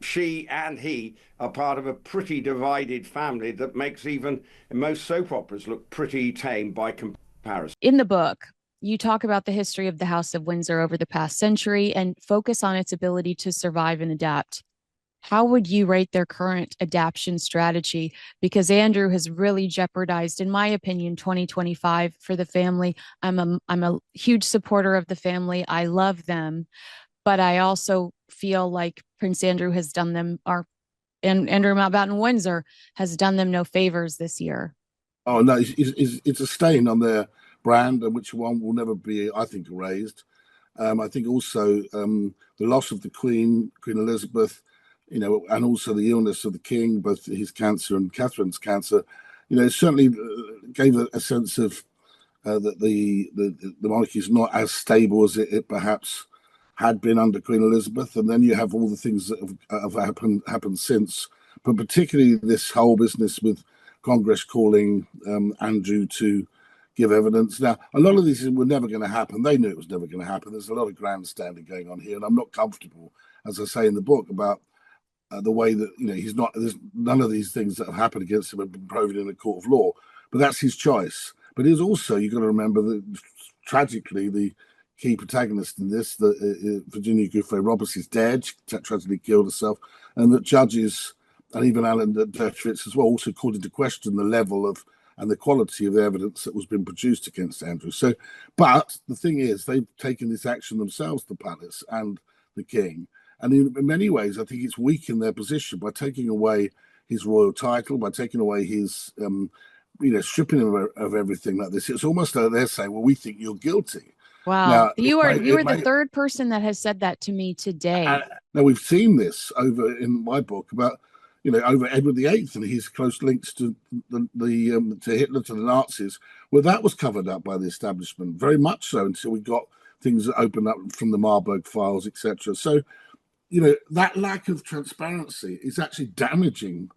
she and he are part of a pretty divided family that makes even most soap operas look pretty tame by comparison. In the book, you talk about the history of the House of Windsor over the past century and focus on its ability to survive and adapt. How would you rate their current adaptation strategy? Because Andrew has really jeopardized, in my opinion, 2025 for the family. I'm a huge supporter of the family. I love them, but I also feel like Prince Andrew has done them, and Andrew Mountbatten Windsor has done them no favors this year. Oh no, it's a stain on their brand, and which one will never be, I think, erased. I think also the loss of the Queen Elizabeth, you know, and also the illness of the King, both his cancer and Catherine's cancer, you know, certainly gave a sense of that the monarchy is not as stable as it perhaps had been under Queen Elizabeth. And then you have all the things that have happened since, but particularly this whole business with Congress calling Andrew to give evidence. Now, a lot of these were never going to happen. They knew it was never going to happen. There's a lot of grandstanding going on here, and I'm not comfortable, as I say in the book, about the way that, you know, there's none of these things that have happened against him have been proven in a court of law, but that's his choice. But it is also, you've got to remember that tragically the key protagonist in this, Virginia Giuffre Roberts, is dead. She tragically killed herself, and that judges and even Alan Dershowitz as well also called into question the level of and the quality of the evidence that was being produced against Andrew. So, but the thing is, they've taken this action themselves, the palace and the king. And in many ways, I think it's weakened their position by taking away his royal title, by taking away his, you know, stripping him of everything like this. It's almost like they're saying, well, we think you're guilty. Wow. Now, you are the third person that has said that to me today. Now, we've seen this over in my book about, you know, over Edward VIII and his close links to to Hitler, to the Nazis. Well, that was covered up by the establishment, very much so, until we got things that opened up from the Marburg files, etc. So, you know, that lack of transparency is actually damaging,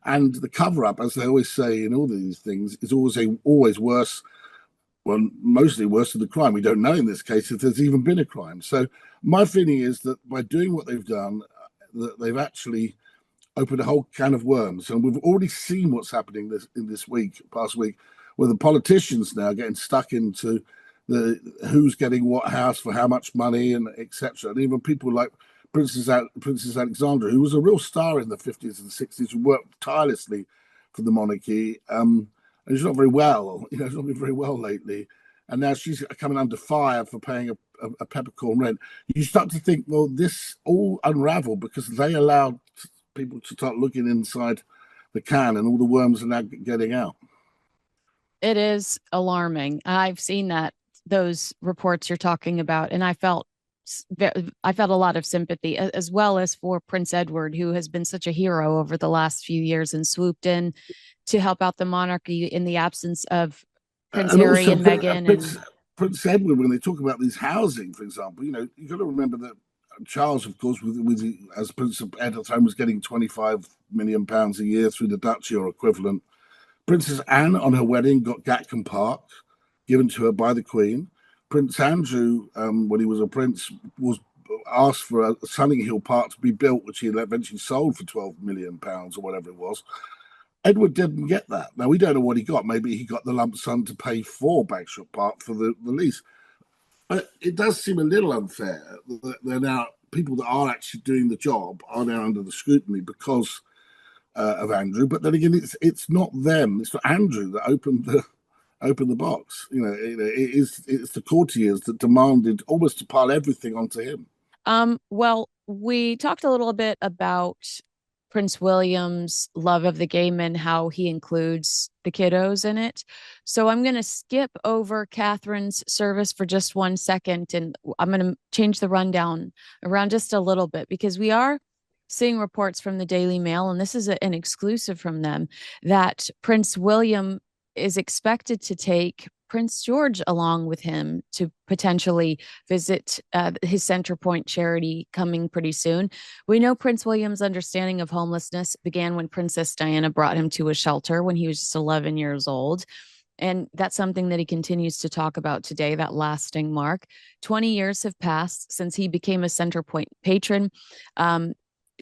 and the cover-up, as they always say in all these things, is always worse. Well, mostly worse than the crime. We don't know in this case if there's even been a crime. So my feeling is that by doing what they've done, that they've actually opened a whole can of worms. And we've already seen what's happening past week, where the politicians now are getting stuck into the who's getting what house for how much money and etc. And even people like Princess Alexandra, who was a real star in the 50s and 60s, who worked tirelessly for the monarchy. And she's not very well, you know, she's not been very well lately. And now she's coming under fire for paying a peppercorn rent. You start to think, well, this all unraveled because they allowed people to start looking inside the can, and all the worms are now getting out. It is alarming. I've seen those reports you're talking about, and I felt a lot of sympathy, as well as for Prince Edward, who has been such a hero over the last few years and swooped in to help out the monarchy in the absence of Prince Harry and Meghan. Prince Edward, when they talk about these housing, for example, you know, you've got to remember that Charles, of course, as Prince of at the time, was getting £25 million a year through the duchy or equivalent. Princess Anne, on her wedding, got Gatcombe Park given to her by the Queen. Prince Andrew, when he was a prince, was asked for a Sunning Hill Park to be built, which he eventually sold for £12 million or whatever it was. Edward didn't get that. Now, we don't know what he got. Maybe he got the lump sum to pay for Bagshot Park for the lease. But it does seem a little unfair that they're now, people that are actually doing the job are now under the scrutiny because of Andrew. But then again, it's not them. It's not Andrew that opened the box. It's the courtiers that demanded almost to pile everything onto him. Well, we talked a little bit about Prince William's love of the game and how he includes the kiddos in it. So I'm going to skip over Catherine's service for just 1 second, and I'm going to change the rundown around just a little bit, because we are seeing reports from the Daily Mail, and this is an exclusive from them, that Prince William is expected to take Prince George along with him to potentially visit his Centrepoint charity coming pretty soon. We know Prince William's understanding of homelessness began when Princess Diana brought him to a shelter when he was just 11 years old. And that's something that he continues to talk about today, that lasting mark. 20 years have passed since he became a Centrepoint patron.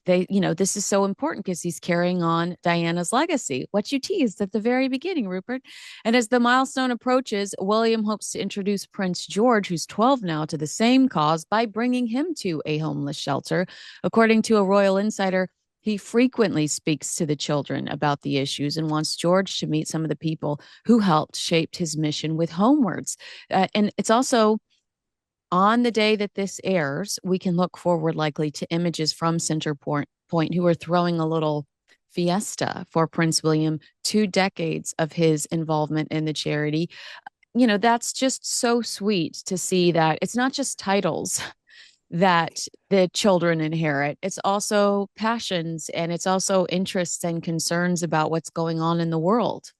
This is so important because he's carrying on Diana's legacy, what you teased at the very beginning, Rupert. And as the milestone approaches, William hopes to introduce Prince George, who's 12 now, to the same cause by bringing him to a homeless shelter. According to a royal insider, he frequently speaks to the children about the issues and wants George to meet some of the people who helped shape his mission with Homewards. And it's also, on the day that this airs, we can look forward likely to images from Centrepoint, who are throwing a little fiesta for Prince William, 2 decades of his involvement in the charity. That's just so sweet to see that it's not just titles that the children inherit. It's also passions, and it's also interests and concerns about what's going on in the world.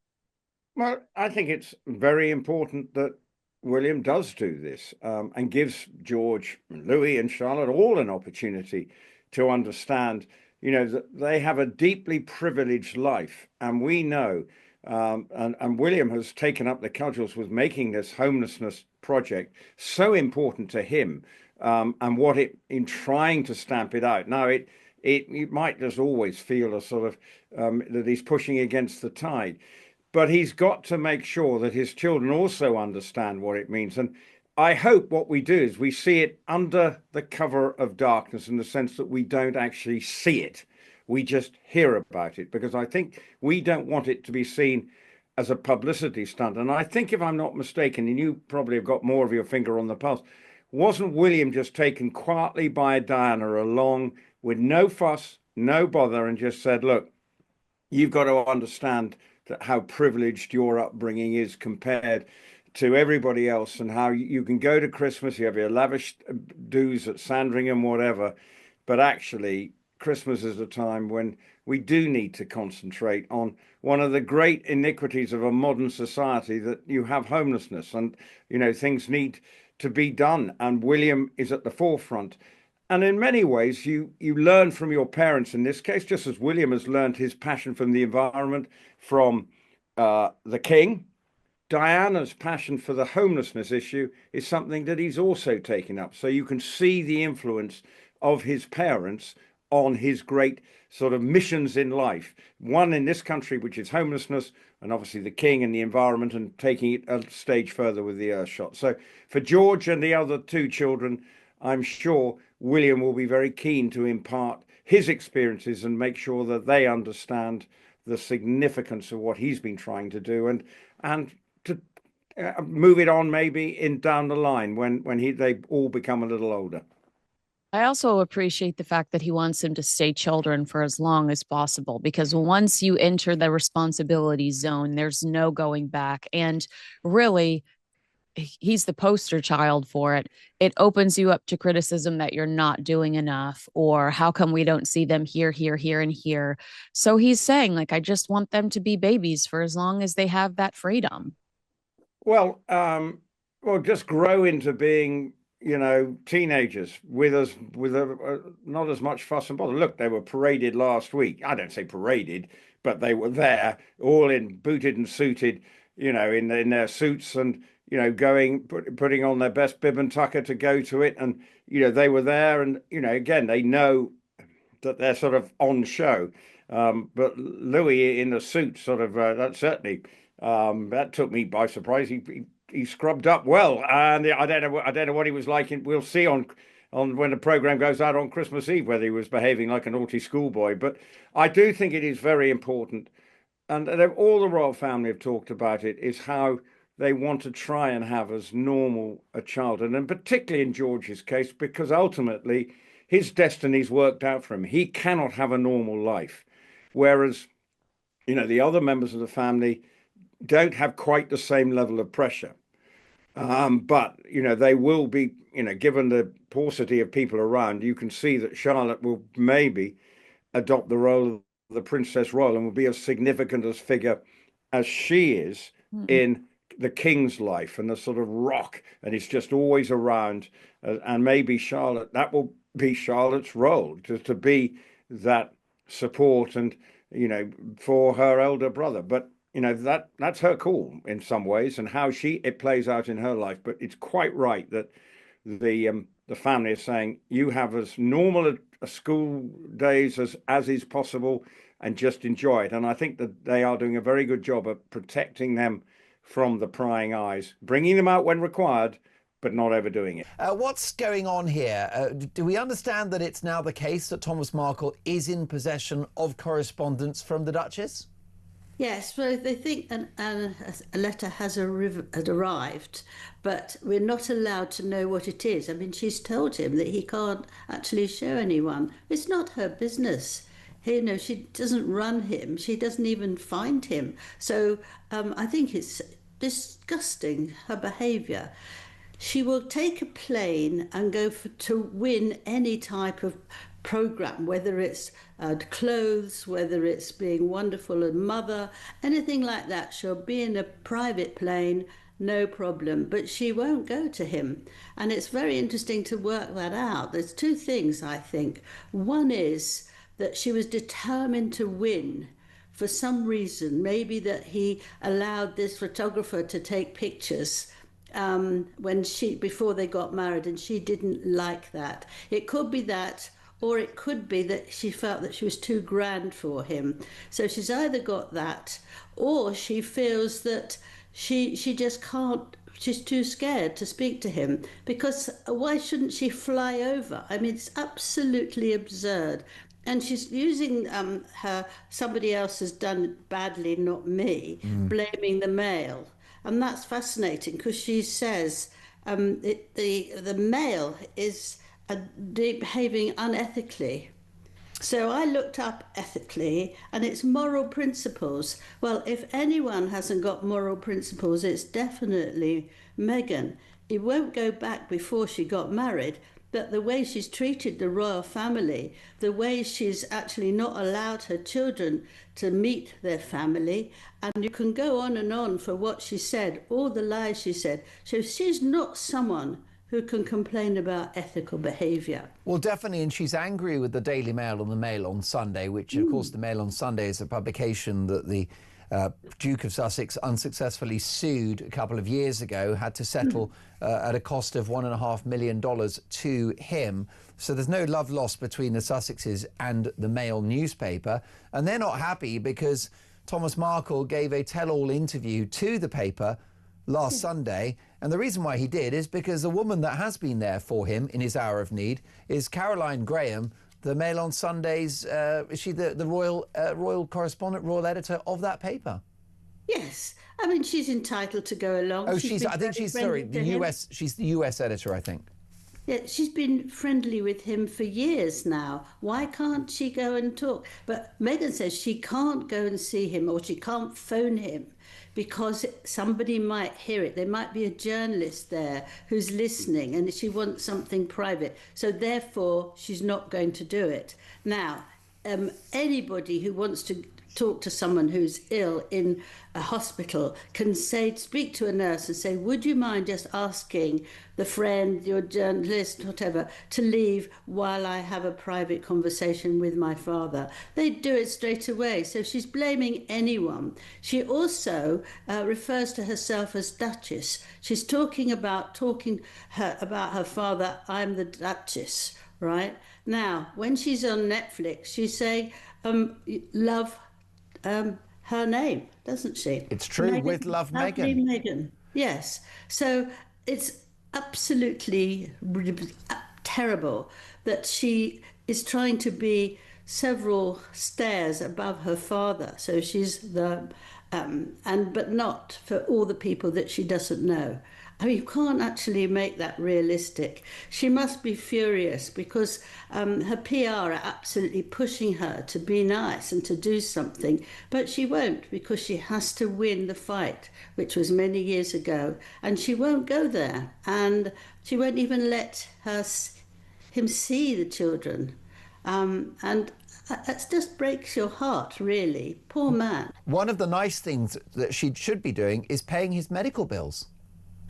Well, I think it's very important that William does do this and gives George and Louis and Charlotte all an opportunity to understand, that they have a deeply privileged life. And we know, and William has taken up the cudgels with making this homelessness project so important to him, and what it in trying to stamp it out. Now, it might just always feel a sort of that he's pushing against the tide. But he's got to make sure that his children also understand what it means. And I hope what we do is we see it under the cover of darkness, in the sense that we don't actually see it. We just hear about it, because I think we don't want it to be seen as a publicity stunt. And I think, if I'm not mistaken, and you probably have got more of your finger on the pulse, wasn't William just taken quietly by Diana along with no fuss, no bother, and just said, look, you've got to understand how privileged your upbringing is compared to everybody else, and how you can go to Christmas, you have your lavish do's at Sandringham, whatever, but actually Christmas is a time when we do need to concentrate on one of the great iniquities of a modern society, that you have homelessness, and things need to be done, and William is at the forefront. And in many ways, you learn from your parents in this case, just as William has learned his passion from the environment from the King. Diana's passion for the homelessness issue is something that he's also taken up. So you can see the influence of his parents on his great sort of missions in life. One in this country, which is homelessness, and obviously the King and the environment, and taking it a stage further with the Earthshot. So for George and the other 2 children, I'm sure William will be very keen to impart his experiences and make sure that they understand the significance of what he's been trying to do, and to move it on maybe in down the line when they all become a little older. I also appreciate the fact that he wants him to stay children for as long as possible, because once you enter the responsibility zone, there's no going back. And really, he's the poster child for it. It opens you up to criticism that you're not doing enough, or how come we don't see them here, and here. So he's saying, I just want them to be babies for as long as they have that freedom. Well, just grow into being teenagers with not as much fuss and bother. Look, they were paraded last week. I don't say paraded, but they were there, all in booted and suited, in their suits and putting on their best bib and tucker to go to it, and they were there, and again they know that they're sort of on show. But Louis in the suit, sort of, that certainly that took me by surprise. He scrubbed up well, and I don't know what he was like. We'll see on when the program goes out on Christmas Eve whether he was behaving like a naughty schoolboy. But I do think it is very important, and all the royal family have talked about it, is how they want to try and have as normal a childhood, and particularly in George's case, because ultimately his destiny's worked out for him. He cannot have a normal life, whereas the other members of the family don't have quite the same level of pressure. But they will be, given the paucity of people around, you can see that Charlotte will maybe adopt the role of the Princess Royal and will be as significant a figure as she is in the king's life, and the sort of rock, and he's just always around. And maybe that will be Charlotte's role, to be that support and for her elder brother. But that's her call in some ways, and how it plays out in her life. But it's quite right that the family is saying you have as normal a school days as is possible, and just enjoy it. And I think that they are doing a very good job of protecting them from the prying eyes, bringing them out when required, but not overdoing it. What's going on here? Do we understand that it's now the case that Thomas Markle is in possession of correspondence from the Duchess? Yes, well, they think a letter has arrived, but we're not allowed to know what it is. I mean, she's told him that he can't actually show anyone. It's not her business. She doesn't run him. She doesn't even find him. So I think it's disgusting, her behaviour. She will take a plane and go to win any type of program, whether it's clothes, whether it's being wonderful a mother, anything like that. She'll be in a private plane, no problem, but she won't go to him. And it's very interesting to work that out. There's two things, I think. One is that she was determined to win for some reason, maybe that he allowed this photographer to take pictures before they got married, and she didn't like that. It could be that, or it could be that she felt that she was too grand for him. So she's either got that, or she feels that she just can't, she's too scared to speak to him, because why shouldn't she fly over? I mean, it's absolutely absurd. And she's using somebody else has done it badly, not me, blaming the male. And that's fascinating, because she says the male is behaving unethically. So I looked up ethically, and it's moral principles. Well, if anyone hasn't got moral principles, it's definitely Meghan. It won't go back before she got married, but the way she's treated the royal family, the way she's actually not allowed her children to meet their family, and you can go on and on for what she said, all the lies she said. So she's not someone who can complain about ethical behaviour. Well, definitely, and she's angry with the Daily Mail and the Mail on Sunday, which, of course, the Mail on Sunday is a publication that the Duke of Sussex unsuccessfully sued a couple of years ago, had to settle at a cost of $1.5 million to him. So there's no love lost between the Sussexes and the Mail newspaper. And they're not happy because Thomas Markle gave a tell-all interview to the paper last Sunday. And the reason why he did is because the woman that has been there for him in his hour of need is Caroline Graham, the Mail on Sundays. Is she the royal correspondent, royal editor of that paper? Yes, I mean, she's entitled to go along. Oh, she's the US editor, I think. Yeah, she's been friendly with him for years now. Why can't she go and talk? But Meghan says she can't go and see him, or she can't phone him, because somebody might hear it. There might be a journalist there who's listening, and she wants something private. So therefore, she's not going to do it. Now, anybody who wants to talk to someone who's ill in a hospital can speak to a nurse and say, would you mind just asking the friend, your journalist, whatever, to leave while I have a private conversation with my father? They do it straight away. So she's blaming anyone. She also refers to herself as Duchess. She's talking about her father, I'm the Duchess, right? Now, when she's on Netflix, she's saying, love her name, doesn't she? It's true, Meghan, with Love lovely Meghan. Meghan, yes. So it's absolutely terrible that she is trying to be several stairs above her father. So she's but not for all the people that she doesn't know. I mean, you can't actually make that realistic. She must be furious because her PR are absolutely pushing her to be nice and to do something, but she won't because she has to win the fight, which was many years ago, and she won't go there, and she won't even let him see the children, and that just breaks your heart, really. Poor man. One of the nice things that she should be doing is paying his medical bills.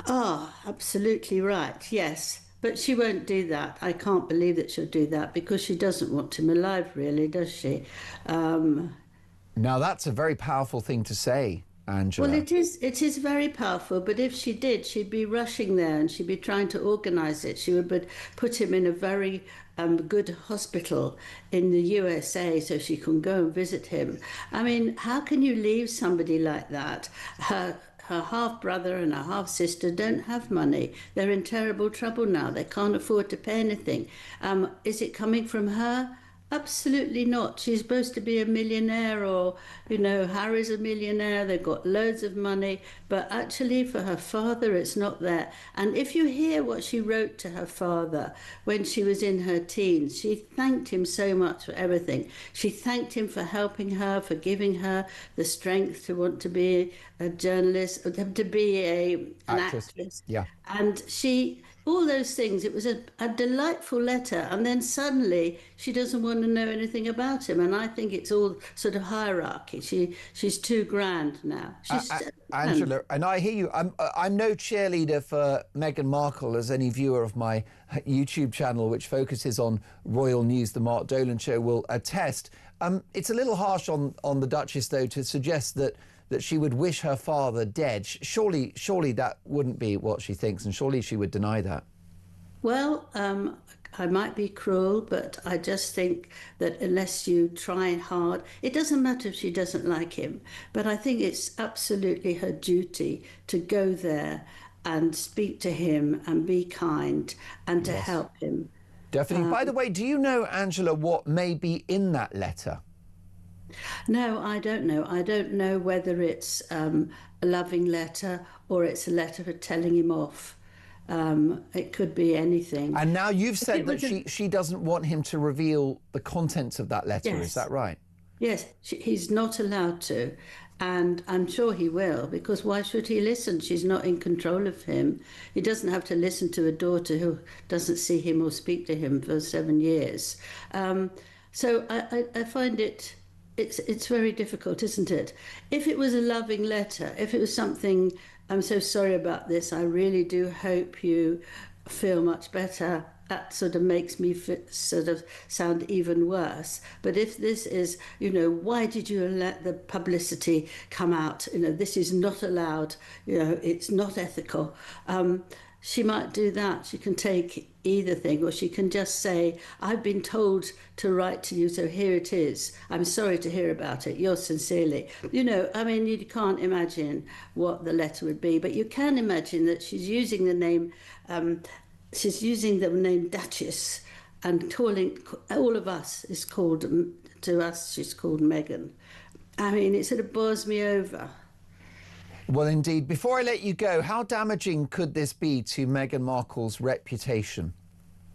Ah, absolutely right, yes. But she won't do that. I can't believe that she'll do that because she doesn't want him alive, really, does she? Now, that's a very powerful thing to say, Angela. Well, it is very powerful, but if she did, she'd be rushing there and she'd be trying to organise it. She would put him in a very good hospital in the USA so she can go and visit him. I mean, how can you leave somebody like that? Her half-brother and her half-sister don't have money. They're in terrible trouble now. They can't afford to pay anything. Is it coming from her? Absolutely not. She's supposed to be a millionaire, or, Harry's a millionaire. They've got loads of money. But actually, for her father, it's not there. And if you hear what she wrote to her father when she was in her teens, she thanked him so much for everything. She thanked him for helping her, for giving her the strength to want to be a journalist, to be an actress. Yeah. And all those things, it was a delightful letter, and then suddenly she doesn't want to know anything about him, and I think it's all sort of hierarchy. She's too grand now. She's Angela, and I hear you. I'm no cheerleader for Meghan Markle, as any viewer of my YouTube channel, which focuses on royal news, the Mark Dolan Show, will attest. It's a little harsh on the Duchess, though, to suggest that she would wish her father dead. Surely that wouldn't be what she thinks, and surely she would deny that. Well, I might be cruel, but I just think that unless you try hard, it doesn't matter if she doesn't like him, but I think it's absolutely her duty to go there and speak to him and be kind and to help him. Definitely. By the way, do you know, Angela, what may be in that letter? No, I don't know. I don't know whether it's a loving letter or it's a letter for telling him off. It could be anything. And now you've said that she doesn't want him to reveal the contents of that letter. Yes. Is that right? Yes, he's not allowed to. And I'm sure he will, because why should he listen? She's not in control of him. He doesn't have to listen to a daughter who doesn't see him or speak to him for 7 years. So I find it's very difficult, isn't it? If it was a loving letter, if it was something, I'm so sorry about this, I really do hope you feel much better, that sort of makes me sort of sound even worse. But if this is, why did you let the publicity come out? This is not allowed, it's not ethical. She might do that. She can take either thing, or she can just say, I've been told to write to you, so here it is. I'm sorry to hear about it. Yours sincerely. You can't imagine what the letter would be, but you can imagine that she's using the name Duchess, and calling all of us she's called Meghan. I mean, it sort of bores me over. Well, indeed. Before I let you go, how damaging could this be to Meghan Markle's reputation?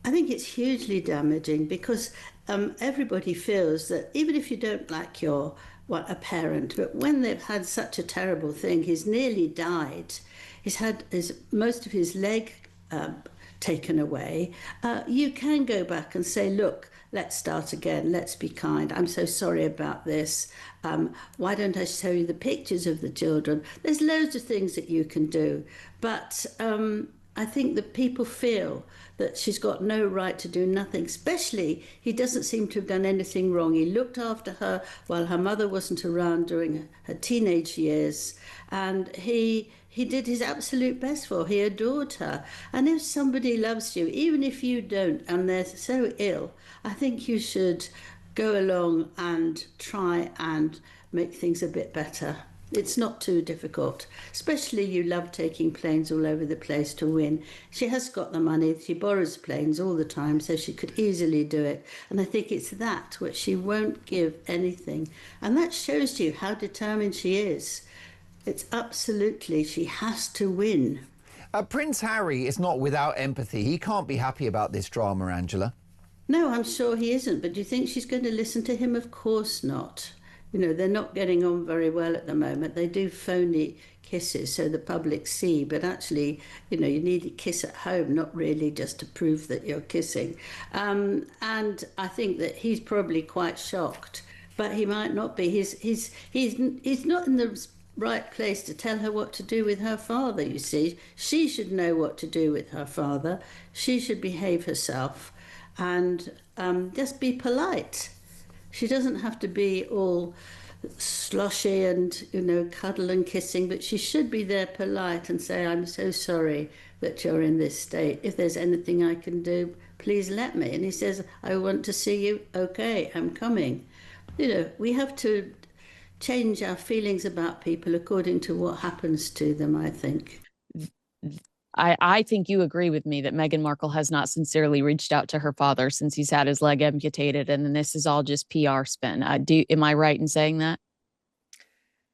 I think it's hugely damaging because everybody feels that even if you don't like a parent, but when they've had such a terrible thing, he's nearly died, he's had most of his leg taken away, you can go back and say, look, let's start again. Let's be kind. I'm so sorry about this. Why don't I show you the pictures of the children? There's loads of things that you can do. But I think that people feel that she's got no right to do nothing, especially he doesn't seem to have done anything wrong. He looked after her while her mother wasn't around during her teenage years, and he did his absolute best for her. He adored her. And if somebody loves you, even if you don't, and they're so ill, I think you should go along and try and make things a bit better. It's not too difficult, especially you love taking planes all over the place to win. She has got the money. She borrows planes all the time, so she could easily do it. And I think it's that which she won't give anything. And that shows you how determined she is. It's absolutely, she has to win. Prince Harry is not without empathy. He can't be happy about this drama, Angela. No, I'm sure he isn't. But do you think she's going to listen to him? Of course not. You know, they're not getting on very well at the moment. They do phony kisses so the public see, but actually, you know, you need a kiss at home, not really just to prove that you're kissing. And I think that he's probably quite shocked, but he might not be. He's not in the right place to tell her what to do with her father, you see. She should know what to do with her father. She should behave herself and just be polite. She doesn't have to be all sloshy and, you know, cuddle and kissing, but she should be there polite and say, I'm so sorry that you're in this state. If there's anything I can do, please let me. And he says, I want to see you. Okay, I'm coming. You know, we have to change our feelings about people according to what happens to them, I think. I think you agree with me that Meghan Markle has not sincerely reached out to her father since he's had his leg amputated, and then this is all just PR spin. Am I right in saying that?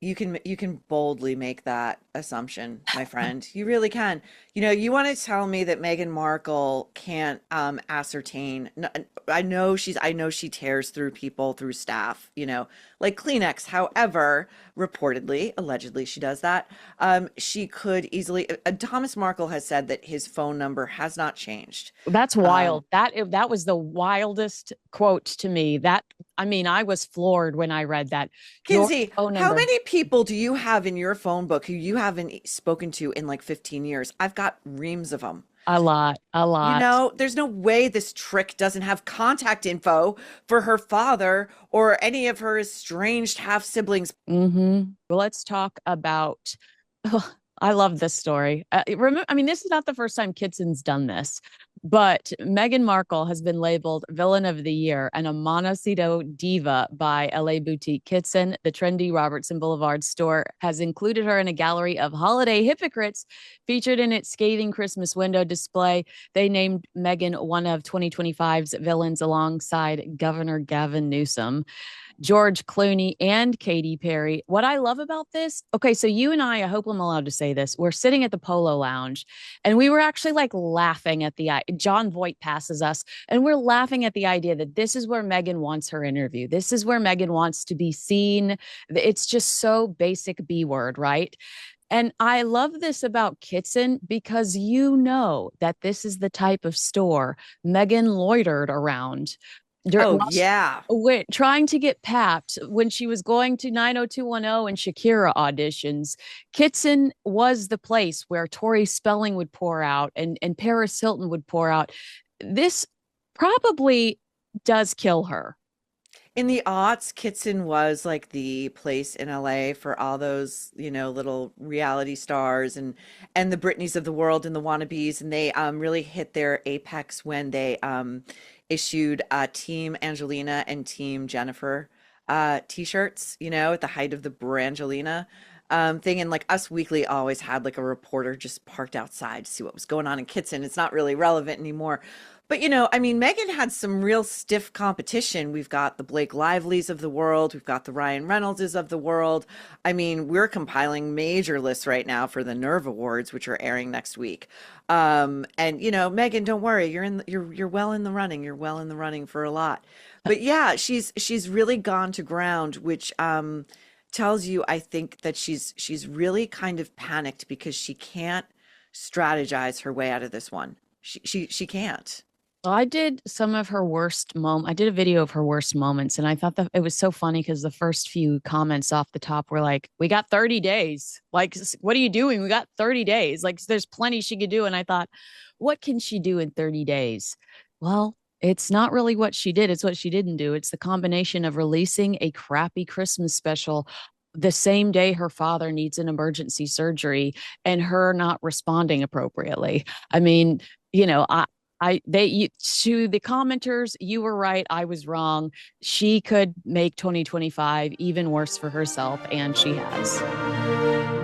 You can boldly make that assumption, my friend. You really can. You know, you want to tell me that Meghan Markle can't ascertain. No, I know she tears through people, through staff, you know, like Kleenex. However, reportedly, allegedly, she does that. She could easily. Thomas Markle has said that his phone number has not changed. That's wild. That was the wildest quote to me. I was floored when I read that. Kinsey, how many people do you have in your phone book who you haven't spoken to in like 15 years? I've got reams of them. A lot. You know, there's no way this trick doesn't have contact info for her father or any of her estranged half siblings. Well, let's talk about. I love this story. This is not the first time Kitson's done this, but Meghan Markle has been labeled Villain of the Year and a Montecito diva by LA boutique Kitson. The trendy Robertson Boulevard store has included her in a gallery of holiday hypocrites featured in its scathing Christmas window display. They named Meghan one of 2025's villains alongside Governor Gavin Newsom, George Clooney, and Katy Perry. What I love about this, okay, so you and I hope I'm allowed to say this, we're sitting at the Polo Lounge and we were actually like laughing at John Voight passes us and we're laughing at the idea that this is where Meghan wants her interview. This is where Meghan wants to be seen. It's just so basic B word, right? And I love this about Kitson because you know that this is the type of store Meghan loitered around. Trying to get papped when she was going to 90210 and Shakira auditions. Kitson was the place where Tori Spelling would pour out and Paris Hilton would pour out. This probably does kill her. In the aughts, Kitson was like the place in LA for all those, you know, little reality stars and the Britneys of the world and the wannabes, and they really hit their apex when they issued Team Angelina and Team Jennifer t-shirts, you know, at the height of the Brangelina thing. And like Us Weekly always had like a reporter just parked outside to see what was going on in Kitson. It's not really relevant anymore. But, you know, I mean, Meghan had some real stiff competition. We've got the Blake Lively's of the world. We've got the Ryan Reynoldses of the world. I mean, we're compiling major lists right now for the Nerve Awards, which are airing next week. And, you know, Meghan, don't worry. You're well in the running. You're well in the running for a lot. But yeah, she's really gone to ground, which tells you, I think, that she's really kind of panicked because she can't strategize her way out of this one. She can't. I did some of her worst I did a video of her worst moments, and I thought that it was so funny because the first few comments off the top were like, "We got 30 days. Like, what are you doing? We got 30 days. Like, there's plenty she could do." And I thought, what can she do in 30 days? Well, it's not really what she did, it's what she didn't do. It's the combination of releasing a crappy Christmas special the same day her father needs an emergency surgery and her not responding appropriately. I mean, you know, to the commenters, you were right, I was wrong. She could make 2025 even worse for herself, and she has.